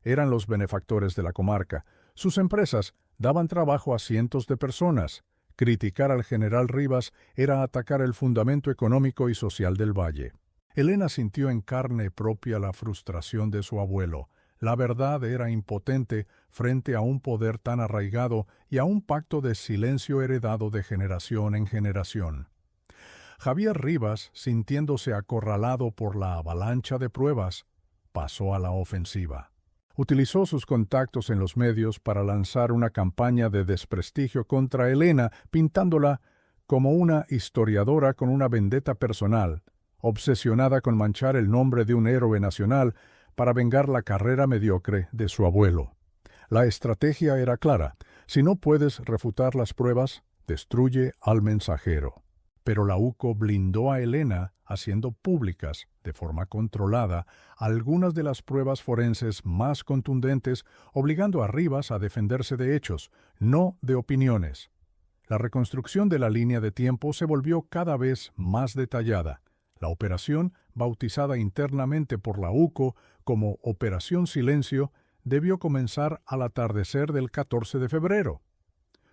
Eran los benefactores de la comarca. Sus empresas daban trabajo a cientos de personas. Criticar al general Rivas era atacar el fundamento económico y social del valle. Elena sintió en carne propia la frustración de su abuelo. La verdad era impotente frente a un poder tan arraigado y a un pacto de silencio heredado de generación en generación. Javier Rivas, sintiéndose acorralado por la avalancha de pruebas, pasó a la ofensiva. Utilizó sus contactos en los medios para lanzar una campaña de desprestigio contra Elena, pintándola como una historiadora con una vendetta personal, obsesionada con manchar el nombre de un héroe nacional para vengar la carrera mediocre de su abuelo. La estrategia era clara: si no puedes refutar las pruebas, destruye al mensajero. Pero la UCO blindó a Elena haciendo públicas, de forma controlada, algunas de las pruebas forenses más contundentes, obligando a Rivas a defenderse de hechos, no de opiniones. La reconstrucción de la línea de tiempo se volvió cada vez más detallada. La operación, bautizada internamente por la UCO como Operación Silencio, debió comenzar al atardecer del 14 de febrero.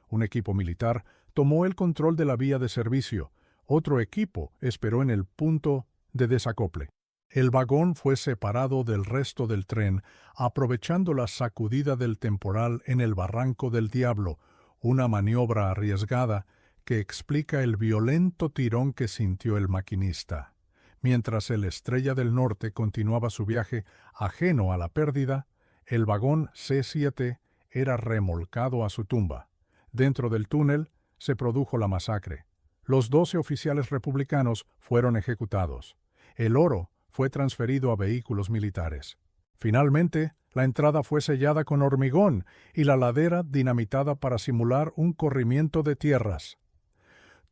Un equipo militar tomó el control de la vía de servicio. Otro equipo esperó en el punto de desacople. El vagón fue separado del resto del tren, aprovechando la sacudida del temporal en el Barranco del Diablo, una maniobra arriesgada que explica el violento tirón que sintió el maquinista. Mientras el Estrella del Norte continuaba su viaje ajeno a la pérdida, el vagón C7 era remolcado a su tumba. Dentro del túnel se produjo la masacre. Los 12 oficiales republicanos fueron ejecutados. El oro fue transferido a vehículos militares. Finalmente, la entrada fue sellada con hormigón y la ladera dinamitada para simular un corrimiento de tierras.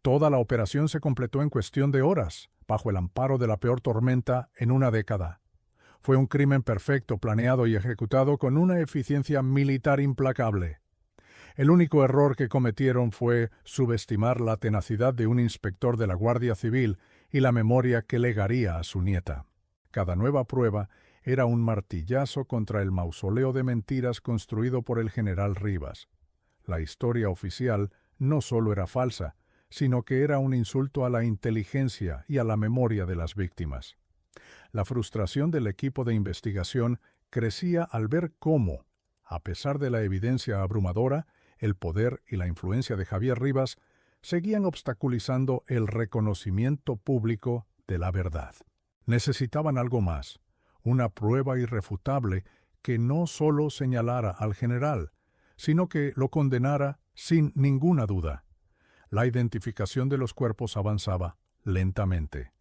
Toda la operación se completó en cuestión de horas, bajo el amparo de la peor tormenta en una década. Fue un crimen perfecto, planeado y ejecutado con una eficiencia militar implacable. El único error que cometieron fue subestimar la tenacidad de un inspector de la Guardia Civil y la memoria que legaría a su nieta. Cada nueva prueba era un martillazo contra el mausoleo de mentiras construido por el general Rivas. La historia oficial no solo era falsa, sino que era un insulto a la inteligencia y a la memoria de las víctimas. La frustración del equipo de investigación crecía al ver cómo, a pesar de la evidencia abrumadora, el poder y la influencia de Javier Rivas seguían obstaculizando el reconocimiento público de la verdad. Necesitaban algo más, una prueba irrefutable que no solo señalara al general, sino que lo condenara sin ninguna duda. La identificación de los cuerpos avanzaba lentamente.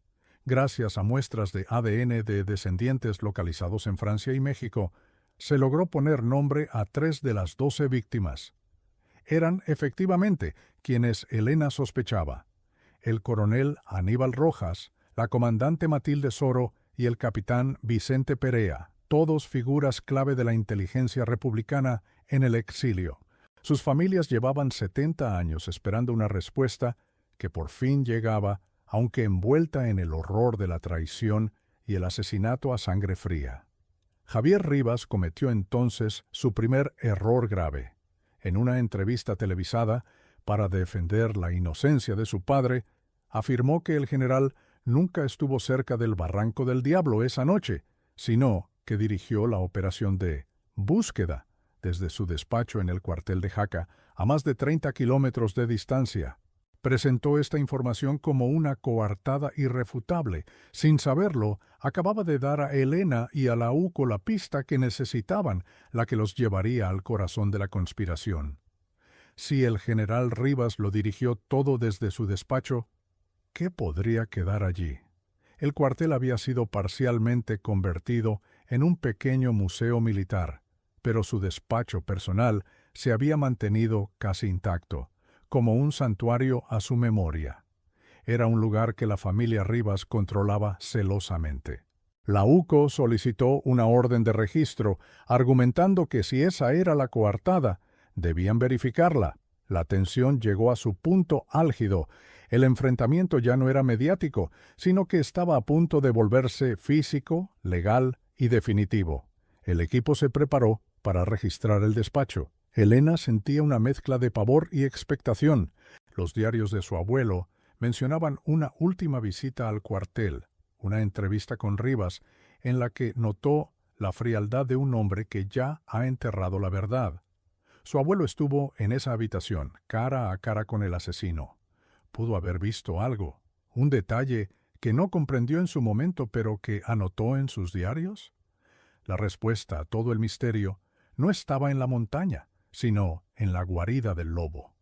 Gracias a muestras de ADN de descendientes localizados en Francia y México, se logró poner nombre a 3 de las 12 víctimas. Eran, efectivamente, quienes Elena sospechaba: el coronel Aníbal Rojas, la comandante Matilde Soro y el capitán Vicente Perea, todos figuras clave de la inteligencia republicana en el exilio. Sus familias llevaban 70 años esperando una respuesta que por fin llegaba, aunque envuelta en el horror de la traición y el asesinato a sangre fría. Javier Rivas cometió entonces su primer error grave. En una entrevista televisada, para defender la inocencia de su padre, afirmó que el general nunca estuvo cerca del Barranco del Diablo esa noche, sino que dirigió la operación de búsqueda desde su despacho en el cuartel de Jaca, a más de 30 kilómetros de distancia. Presentó esta información como una coartada irrefutable. Sin saberlo, acababa de dar a Elena y a la UCO la pista que necesitaban, la que los llevaría al corazón de la conspiración. Si el general Rivas lo dirigió todo desde su despacho, ¿qué podría quedar allí? El cuartel había sido parcialmente convertido en un pequeño museo militar, pero su despacho personal se había mantenido casi intacto, como un santuario a su memoria. Era un lugar que la familia Rivas controlaba celosamente. La UCO solicitó una orden de registro, argumentando que si esa era la coartada, debían verificarla. La tensión llegó a su punto álgido. El enfrentamiento ya no era mediático, sino que estaba a punto de volverse físico, legal y definitivo. El equipo se preparó para registrar el despacho. Elena sentía una mezcla de pavor y expectación. Los diarios de su abuelo mencionaban una última visita al cuartel, una entrevista con Rivas, en la que notó la frialdad de un hombre que ya ha enterrado la verdad. Su abuelo estuvo en esa habitación, cara a cara con el asesino. Pudo haber visto algo, un detalle que no comprendió en su momento, pero que anotó en sus diarios. La respuesta a todo el misterio no estaba en la montaña, sino en la guarida del lobo.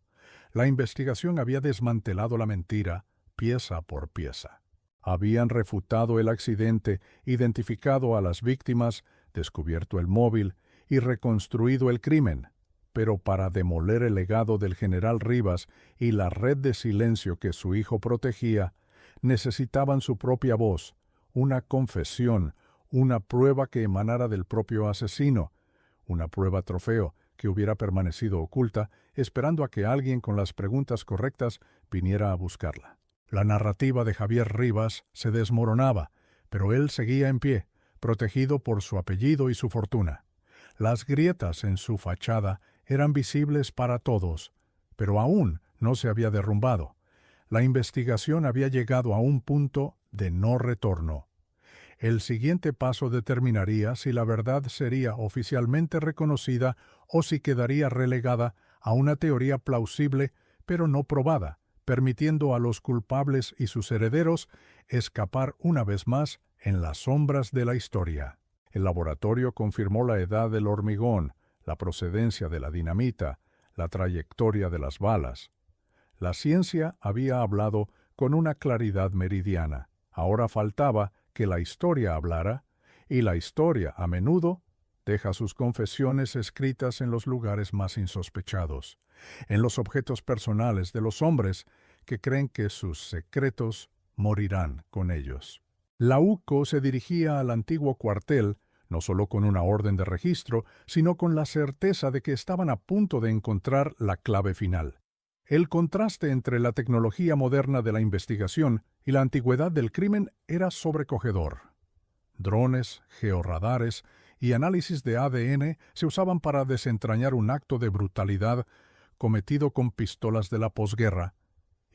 La investigación había desmantelado la mentira pieza por pieza. Habían refutado el accidente, identificado a las víctimas, descubierto el móvil y reconstruido el crimen. Pero para demoler el legado del general Rivas y la red de silencio que su hijo protegía, necesitaban su propia voz, una confesión, una prueba que emanara del propio asesino, una prueba trofeo que hubiera permanecido oculta, esperando a que alguien con las preguntas correctas viniera a buscarla. La narrativa de Javier Rivas se desmoronaba, pero él seguía en pie, protegido por su apellido y su fortuna. Las grietas en su fachada eran visibles para todos, pero aún no se había derrumbado. La investigación había llegado a un punto de no retorno. El siguiente paso determinaría si la verdad sería oficialmente reconocida o si quedaría relegada a una teoría plausible pero no probada, permitiendo a los culpables y sus herederos escapar una vez más en las sombras de la historia. El laboratorio confirmó la edad del hormigón, la procedencia de la dinamita, la trayectoria de las balas. La ciencia había hablado con una claridad meridiana. Ahora faltaba que la historia hablara, y la historia, a menudo, deja sus confesiones escritas en los lugares más insospechados, en los objetos personales de los hombres que creen que sus secretos morirán con ellos. La UCO se dirigía al antiguo cuartel no solo con una orden de registro, sino con la certeza de que estaban a punto de encontrar la clave final. El contraste entre la tecnología moderna de la investigación y la antigüedad del crimen era sobrecogedor. Drones, georradares y análisis de ADN se usaban para desentrañar un acto de brutalidad cometido con pistolas de la posguerra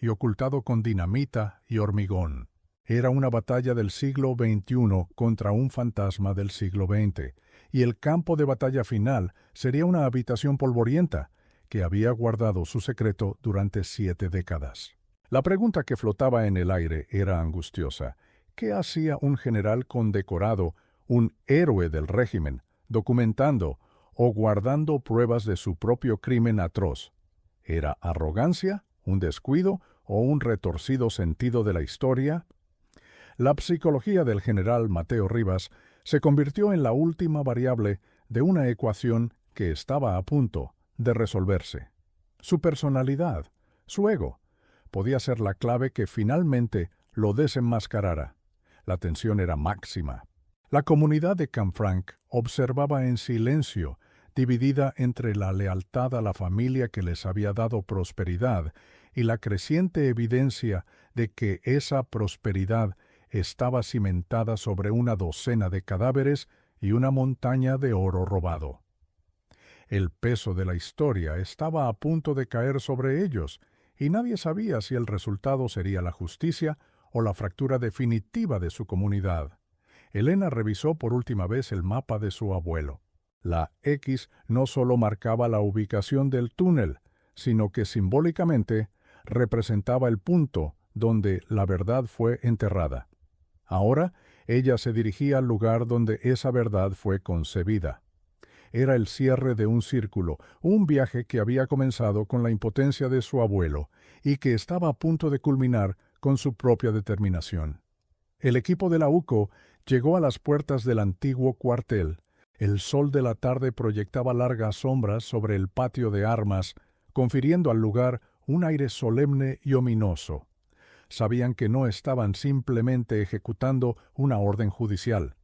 y ocultado con dinamita y hormigón. Era una batalla del siglo XXI contra un fantasma del siglo XX, y el campo de batalla final sería una habitación polvorienta que había guardado su secreto durante 7 décadas. La pregunta que flotaba en el aire era angustiosa. ¿Qué hacía un general condecorado, un héroe del régimen, documentando o guardando pruebas de su propio crimen atroz? ¿Era arrogancia, un descuido o un retorcido sentido de la historia? La psicología del general Mateo Rivas se convirtió en la última variable de una ecuación que estaba a punto de resolverse. Su personalidad, su ego, podía ser la clave que finalmente lo desenmascarara. La tensión era máxima. La comunidad de Canfranc observaba en silencio, dividida entre la lealtad a la familia que les había dado prosperidad y la creciente evidencia de que esa prosperidad estaba cimentada sobre una docena de cadáveres y una montaña de oro robado. El peso de la historia estaba a punto de caer sobre ellos, y nadie sabía si el resultado sería la justicia o la fractura definitiva de su comunidad. Elena revisó por última vez el mapa de su abuelo. La X no solo marcaba la ubicación del túnel, sino que simbólicamente representaba el punto donde la verdad fue enterrada. Ahora ella se dirigía al lugar donde esa verdad fue concebida. Era el cierre de un círculo, un viaje que había comenzado con la impotencia de su abuelo y que estaba a punto de culminar con su propia determinación. El equipo de la UCO llegó a las puertas del antiguo cuartel. El sol de la tarde proyectaba largas sombras sobre el patio de armas, confiriendo al lugar un aire solemne y ominoso. Sabían que no estaban simplemente ejecutando una orden judicial.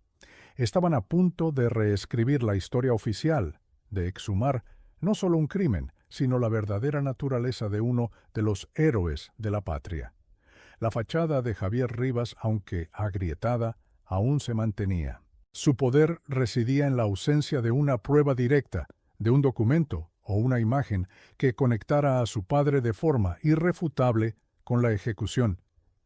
Estaban a punto de reescribir la historia oficial, de exhumar no solo un crimen, sino la verdadera naturaleza de uno de los héroes de la patria. La fachada de Javier Rivas, aunque agrietada, aún se mantenía. Su poder residía en la ausencia de una prueba directa, de un documento o una imagen que conectara a su padre de forma irrefutable con la ejecución.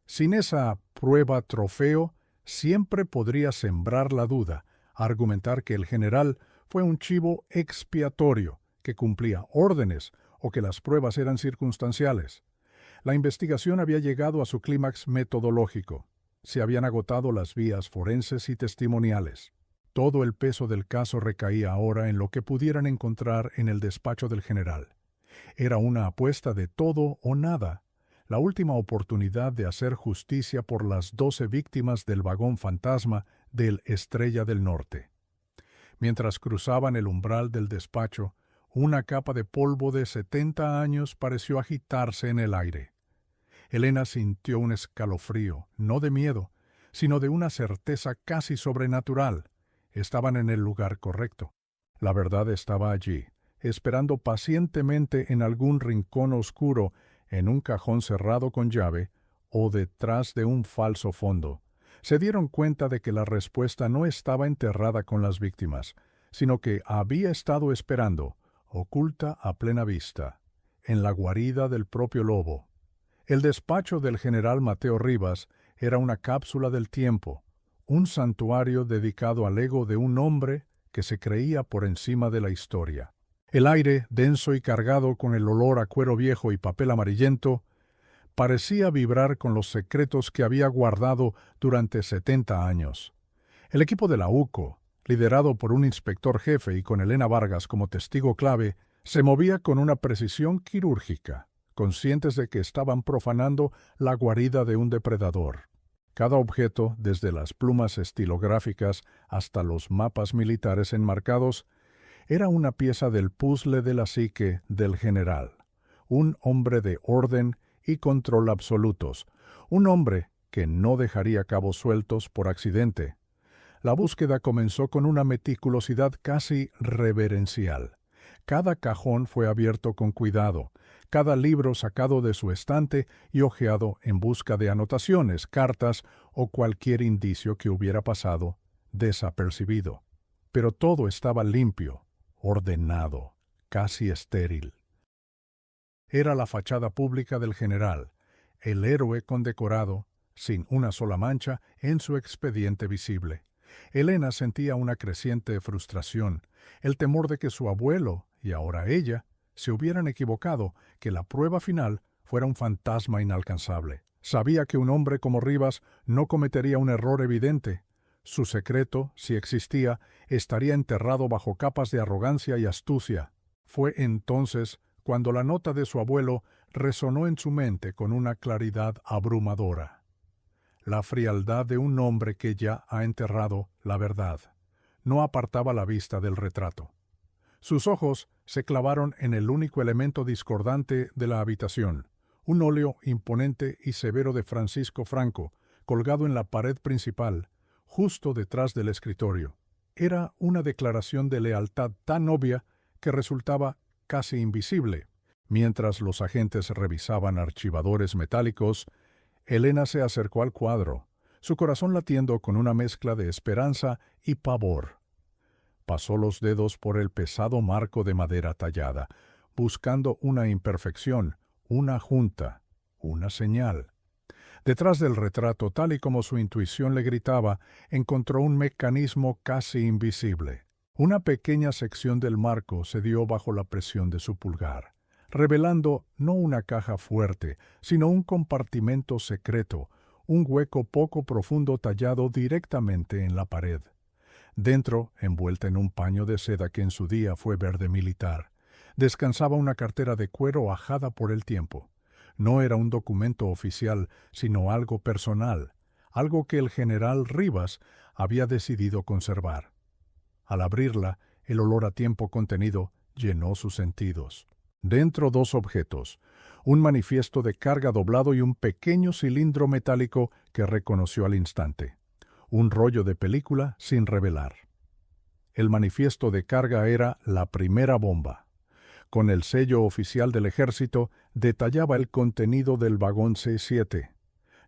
Sin esa prueba trofeo, siempre podría sembrar la duda, argumentar que el general fue un chivo expiatorio, que cumplía órdenes o que las pruebas eran circunstanciales. La investigación había llegado a su clímax metodológico. Se habían agotado las vías forenses y testimoniales. Todo el peso del caso recaía ahora en lo que pudieran encontrar en el despacho del general. Era una apuesta de todo o nada, la última oportunidad de hacer justicia por las 12 víctimas del vagón fantasma del Estrella del Norte. Mientras cruzaban el umbral del despacho, una capa de polvo de 70 años pareció agitarse en el aire. Elena sintió un escalofrío, no de miedo, sino de una certeza casi sobrenatural. Estaban en el lugar correcto. La verdad estaba allí, esperando pacientemente en algún rincón oscuro, en un cajón cerrado con llave, o detrás de un falso fondo. Se dieron cuenta de que la respuesta no estaba enterrada con las víctimas, sino que había estado esperando, oculta a plena vista, en la guarida del propio lobo. El despacho del general Mateo Rivas era una cápsula del tiempo, un santuario dedicado al ego de un hombre que se creía por encima de la historia. El aire, denso y cargado con el olor a cuero viejo y papel amarillento, parecía vibrar con los secretos que había guardado durante 70 años. El equipo de la UCO, liderado por un inspector jefe y con Elena Vargas como testigo clave, se movía con una precisión quirúrgica, conscientes de que estaban profanando la guarida de un depredador. Cada objeto, desde las plumas estilográficas hasta los mapas militares enmarcados, era una pieza del puzzle de la psique del general, un hombre de orden y control absolutos, un hombre que no dejaría cabos sueltos por accidente. La búsqueda comenzó con una meticulosidad casi reverencial. Cada cajón fue abierto con cuidado, cada libro sacado de su estante y hojeado en busca de anotaciones, cartas o cualquier indicio que hubiera pasado desapercibido. Pero todo estaba limpio, ordenado, casi estéril. Era la fachada pública del general, el héroe condecorado, sin una sola mancha en su expediente visible. Elena sentía una creciente frustración, el temor de que su abuelo, y ahora ella, se hubieran equivocado, que la prueba final fuera un fantasma inalcanzable. Sabía que un hombre como Rivas no cometería un error evidente. Su secreto, si existía, estaría enterrado bajo capas de arrogancia y astucia. Fue entonces cuando la nota de su abuelo resonó en su mente con una claridad abrumadora. La frialdad de un hombre que ya ha enterrado la verdad no apartaba la vista del retrato. Sus ojos se clavaron en el único elemento discordante de la habitación, un óleo imponente y severo de Francisco Franco, colgado en la pared principal, justo detrás del escritorio. Era una declaración de lealtad tan obvia que resultaba casi invisible. Mientras los agentes revisaban archivadores metálicos, Elena se acercó al cuadro, su corazón latiendo con una mezcla de esperanza y pavor. Pasó los dedos por el pesado marco de madera tallada, buscando una imperfección, una junta, una señal. Detrás del retrato, tal y como su intuición le gritaba, encontró un mecanismo casi invisible. Una pequeña sección del marco cedió bajo la presión de su pulgar, revelando no una caja fuerte, sino un compartimento secreto, un hueco poco profundo tallado directamente en la pared. Dentro, envuelta en un paño de seda que en su día fue verde militar, descansaba una cartera de cuero ajada por el tiempo. No era un documento oficial, sino algo personal, algo que el general Rivas había decidido conservar. Al abrirla, el olor a tiempo contenido llenó sus sentidos. Dentro 2 objetos, un manifiesto de carga doblado y un pequeño cilindro metálico que reconoció al instante. un rollo de película sin revelar. El manifiesto de carga era la primera bomba. Con el sello oficial del ejército, detallaba el contenido del vagón C7.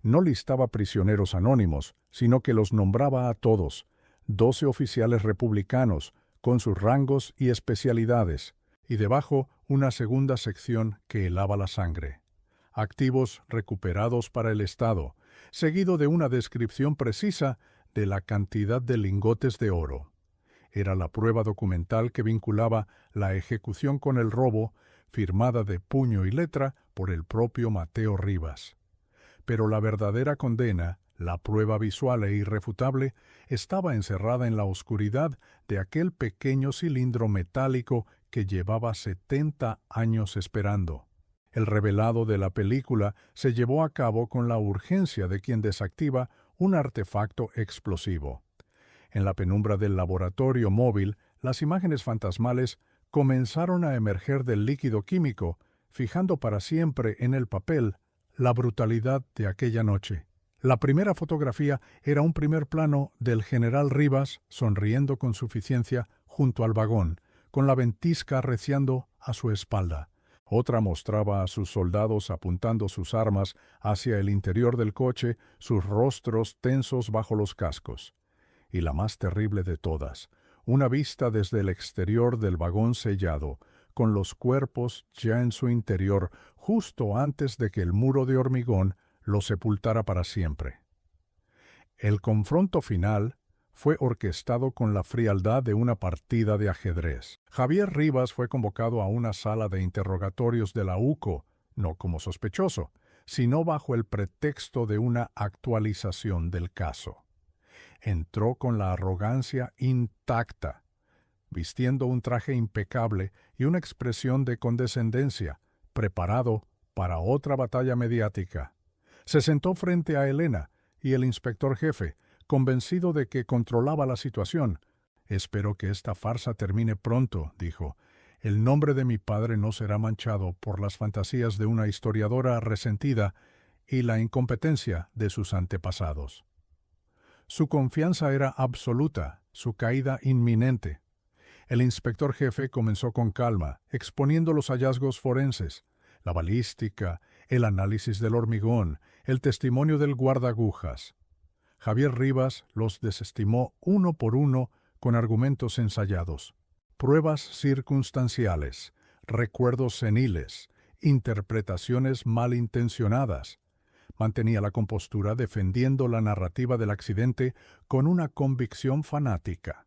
No listaba prisioneros anónimos, sino que los nombraba a todos, 12 oficiales republicanos, con sus rangos y especialidades, y debajo una segunda sección que helaba la sangre. Activos recuperados para el Estado, seguido de una descripción precisa de la cantidad de lingotes de oro. Era la prueba documental que vinculaba la ejecución con el robo, firmada de puño y letra por el propio Mateo Rivas. Pero la verdadera condena, la prueba visual e irrefutable, estaba encerrada en la oscuridad de aquel pequeño cilindro metálico que llevaba 70 años esperando. El revelado de la película se llevó a cabo con la urgencia de quien desactiva un artefacto explosivo. En la penumbra del laboratorio móvil, las imágenes fantasmales comenzaron a emerger del líquido químico, fijando para siempre en el papel la brutalidad de aquella noche. La primera fotografía era un primer plano del general Rivas sonriendo con suficiencia junto al vagón, con la ventisca arreciando a su espalda. Otra mostraba a sus soldados apuntando sus armas hacia el interior del coche, sus rostros tensos bajo los cascos. Y la más terrible de todas, una vista desde el exterior del vagón sellado, con los cuerpos ya en su interior, justo antes de que el muro de hormigón lo sepultara para siempre. El confronto final fue orquestado con la frialdad de una partida de ajedrez. Javier Rivas fue convocado a una sala de interrogatorios de la UCO, no como sospechoso, sino bajo el pretexto de una actualización del caso. Entró con la arrogancia intacta, vistiendo un traje impecable y una expresión de condescendencia, preparado para otra batalla mediática. Se sentó frente a Elena y el inspector jefe, convencido de que controlaba la situación. «Espero que esta farsa termine pronto», dijo. «El nombre de mi padre no será manchado por las fantasías de una historiadora resentida y la incompetencia de sus antepasados». Su confianza era absoluta, su caída inminente. El inspector jefe comenzó con calma, exponiendo los hallazgos forenses, la balística, el análisis del hormigón, el testimonio del guardaagujas. Javier Rivas los desestimó uno por uno con argumentos ensayados, pruebas circunstanciales, recuerdos seniles, interpretaciones malintencionadas. Mantenía la compostura defendiendo la narrativa del accidente con una convicción fanática.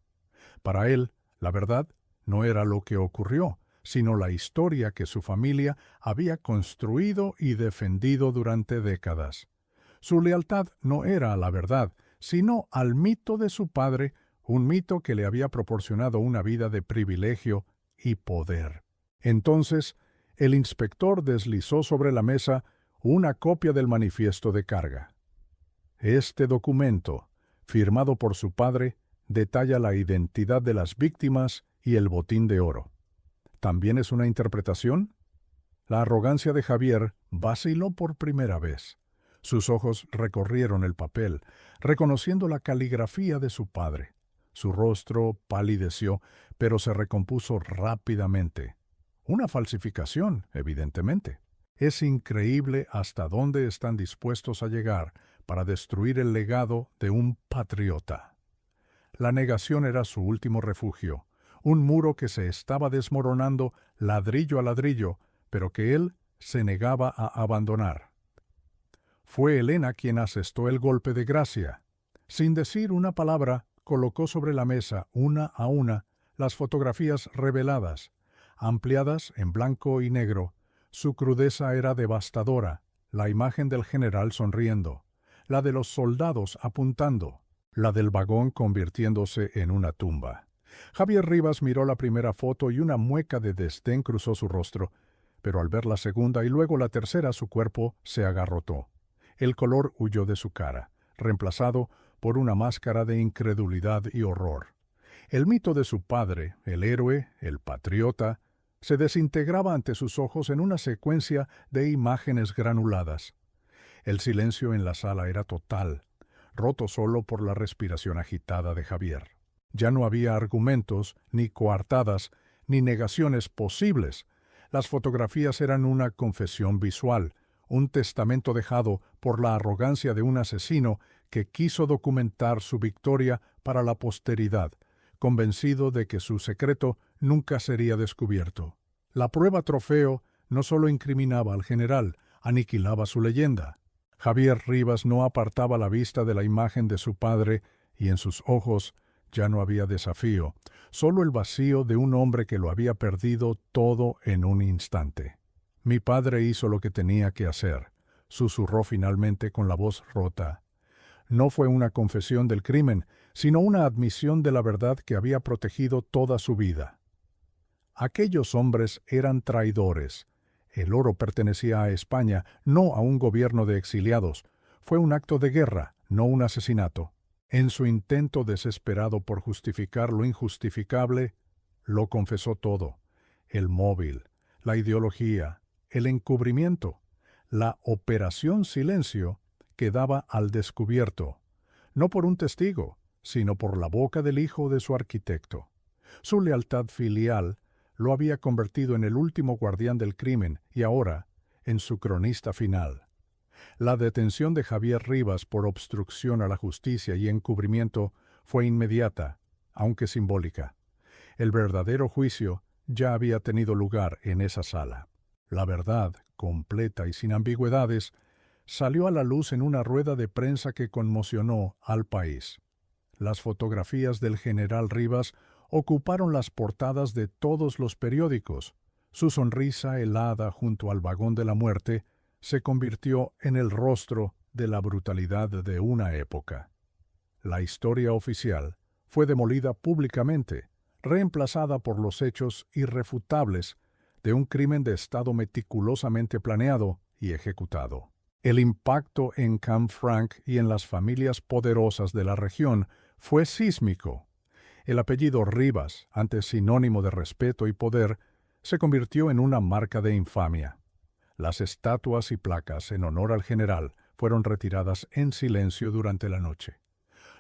Para él, la verdad no era lo que ocurrió, sino la historia que su familia había construido y defendido durante décadas. Su lealtad no era a la verdad, sino al mito de su padre, un mito que le había proporcionado una vida de privilegio y poder. Entonces, el inspector deslizó sobre la mesa una copia del manifiesto de carga. Este documento, firmado por su padre, detalla la identidad de las víctimas y el botín de oro. ¿También es una interpretación? La arrogancia de Javier vaciló por primera vez. Sus ojos recorrieron el papel, reconociendo la caligrafía de su padre. Su rostro palideció, pero se recompuso rápidamente. Una falsificación, evidentemente. Es increíble hasta dónde están dispuestos a llegar para destruir el legado de un patriota. La negación era su último refugio, un muro que se estaba desmoronando ladrillo a ladrillo, pero que él se negaba a abandonar. Fue Elena quien asestó el golpe de gracia. Sin decir una palabra, colocó sobre la mesa, una a una, las fotografías reveladas, ampliadas en blanco y negro. Su crudeza era devastadora, la imagen del general sonriendo, la de los soldados apuntando, la del vagón convirtiéndose en una tumba. Javier Rivas miró la primera foto y una mueca de desdén cruzó su rostro, pero al ver la segunda y luego la tercera su cuerpo se agarrotó. El color huyó de su cara, reemplazado por una máscara de incredulidad y horror. El mito de su padre, el héroe, el patriota, se desintegraba ante sus ojos en una secuencia de imágenes granuladas. El silencio en la sala era total. roto solo por la respiración agitada de Javier. Ya no había argumentos, ni coartadas, ni negaciones posibles. Las fotografías eran una confesión visual, un testamento dejado por la arrogancia de un asesino que quiso documentar su victoria para la posteridad, convencido de que su secreto nunca sería descubierto. La prueba trofeo no solo incriminaba al general, aniquilaba su leyenda. Javier Rivas no apartaba la vista de la imagen de su padre y en sus ojos ya no había desafío, solo el vacío de un hombre que lo había perdido todo en un instante. Mi padre hizo lo que tenía que hacer, susurró finalmente con la voz rota. No fue una confesión del crimen, sino una admisión de la verdad que había protegido toda su vida. Aquellos hombres eran traidores. El oro pertenecía a España, no a un gobierno de exiliados. Fue un acto de guerra, no un asesinato. En su intento desesperado por justificar lo injustificable, lo confesó todo: el móvil, la ideología, el encubrimiento, la operación silencio quedaba al descubierto, no por un testigo, sino por la boca del hijo de su arquitecto. Su lealtad filial lo había convertido en el último guardián del crimen y ahora en su cronista final. La detención de Javier Rivas por obstrucción a la justicia y encubrimiento fue inmediata, aunque simbólica. El verdadero juicio ya había tenido lugar en esa sala. La verdad, completa y sin ambigüedades, salió a la luz en una rueda de prensa que conmocionó al país. Las fotografías del general Rivas ocuparon las portadas de todos los periódicos. Su sonrisa helada junto al vagón de la muerte se convirtió en el rostro de la brutalidad de una época. La historia oficial fue demolida públicamente, reemplazada por los hechos irrefutables de un crimen de Estado meticulosamente planeado y ejecutado. El impacto en Canfranc y en las familias poderosas de la región fue sísmico. El apellido Rivas, antes sinónimo de respeto y poder, se convirtió en una marca de infamia. Las estatuas y placas en honor al general fueron retiradas en silencio durante la noche.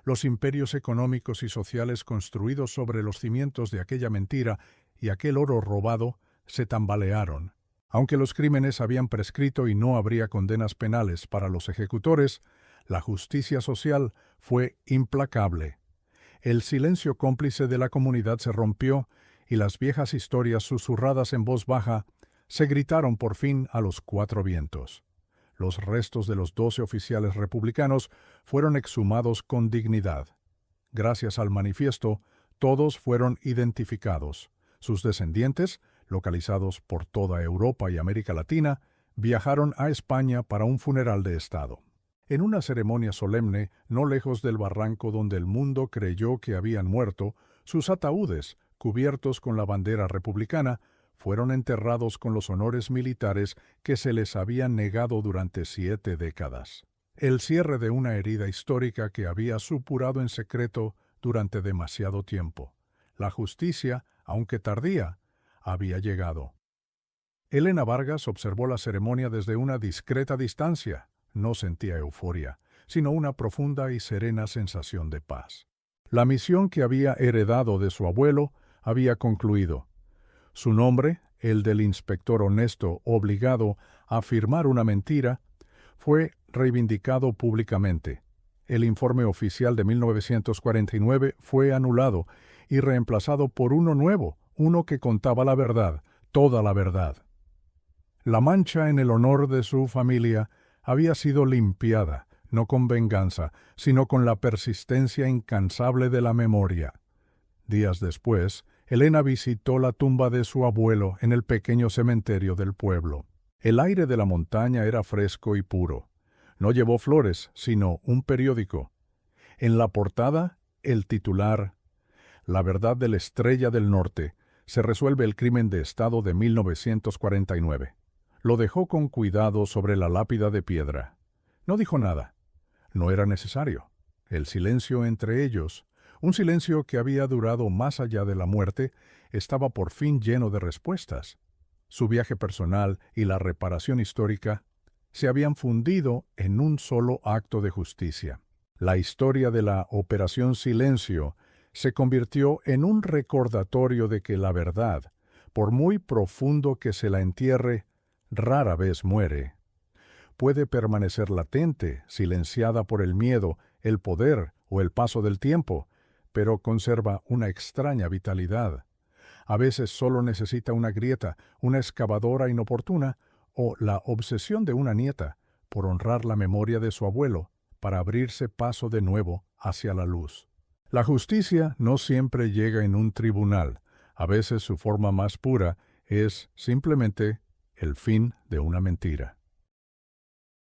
Los imperios económicos y sociales construidos sobre los cimientos de aquella mentira y aquel oro robado se tambalearon. Aunque los crímenes habían prescrito y no habría condenas penales para los ejecutores, la justicia social fue implacable. El silencio cómplice de la comunidad se rompió y las viejas historias susurradas en voz baja se gritaron por fin a los cuatro vientos. Los restos de los 12 oficiales republicanos fueron exhumados con dignidad. Gracias al manifiesto, todos fueron identificados. Sus descendientes, localizados por toda Europa y América Latina, viajaron a España para un funeral de Estado. En una ceremonia solemne, no lejos del barranco donde el mundo creyó que habían muerto, sus ataúdes, cubiertos con la bandera republicana, fueron enterrados con los honores militares que se les habían negado durante 7 décadas. El cierre de una herida histórica que había supurado en secreto durante demasiado tiempo. La justicia, aunque tardía, había llegado. Elena Vargas observó la ceremonia desde una discreta distancia. No sentía euforia, sino una profunda y serena sensación de paz. La misión que había heredado de su abuelo había concluido. Su nombre, el del inspector honesto obligado a afirmar una mentira, fue reivindicado públicamente. El informe oficial de 1949 fue anulado y reemplazado por uno nuevo, uno que contaba la verdad, toda la verdad. La mancha en el honor de su familia había sido limpiada, no con venganza, sino con la persistencia incansable de la memoria. Días después, Elena visitó la tumba de su abuelo en el pequeño cementerio del pueblo. El aire de la montaña era fresco y puro. No llevó flores, sino un periódico. En la portada, el titular: La verdad de la Estrella del Norte. Se resuelve el crimen de Estado de 1949. Lo dejó con cuidado sobre la lápida de piedra. No dijo nada. No era necesario. El silencio entre ellos, un silencio que había durado más allá de la muerte, estaba por fin lleno de respuestas. Su viaje personal y la reparación histórica se habían fundido en un solo acto de justicia. La historia de la Operación Silencio se convirtió en un recordatorio de que la verdad, por muy profundo que se la entierre, rara vez muere. Puede permanecer latente, silenciada por el miedo, el poder o el paso del tiempo, pero conserva una extraña vitalidad. A veces solo necesita una grieta, una excavadora inoportuna o la obsesión de una nieta por honrar la memoria de su abuelo para abrirse paso de nuevo hacia la luz. La justicia no siempre llega en un tribunal. A veces su forma más pura es simplemente el fin de una mentira.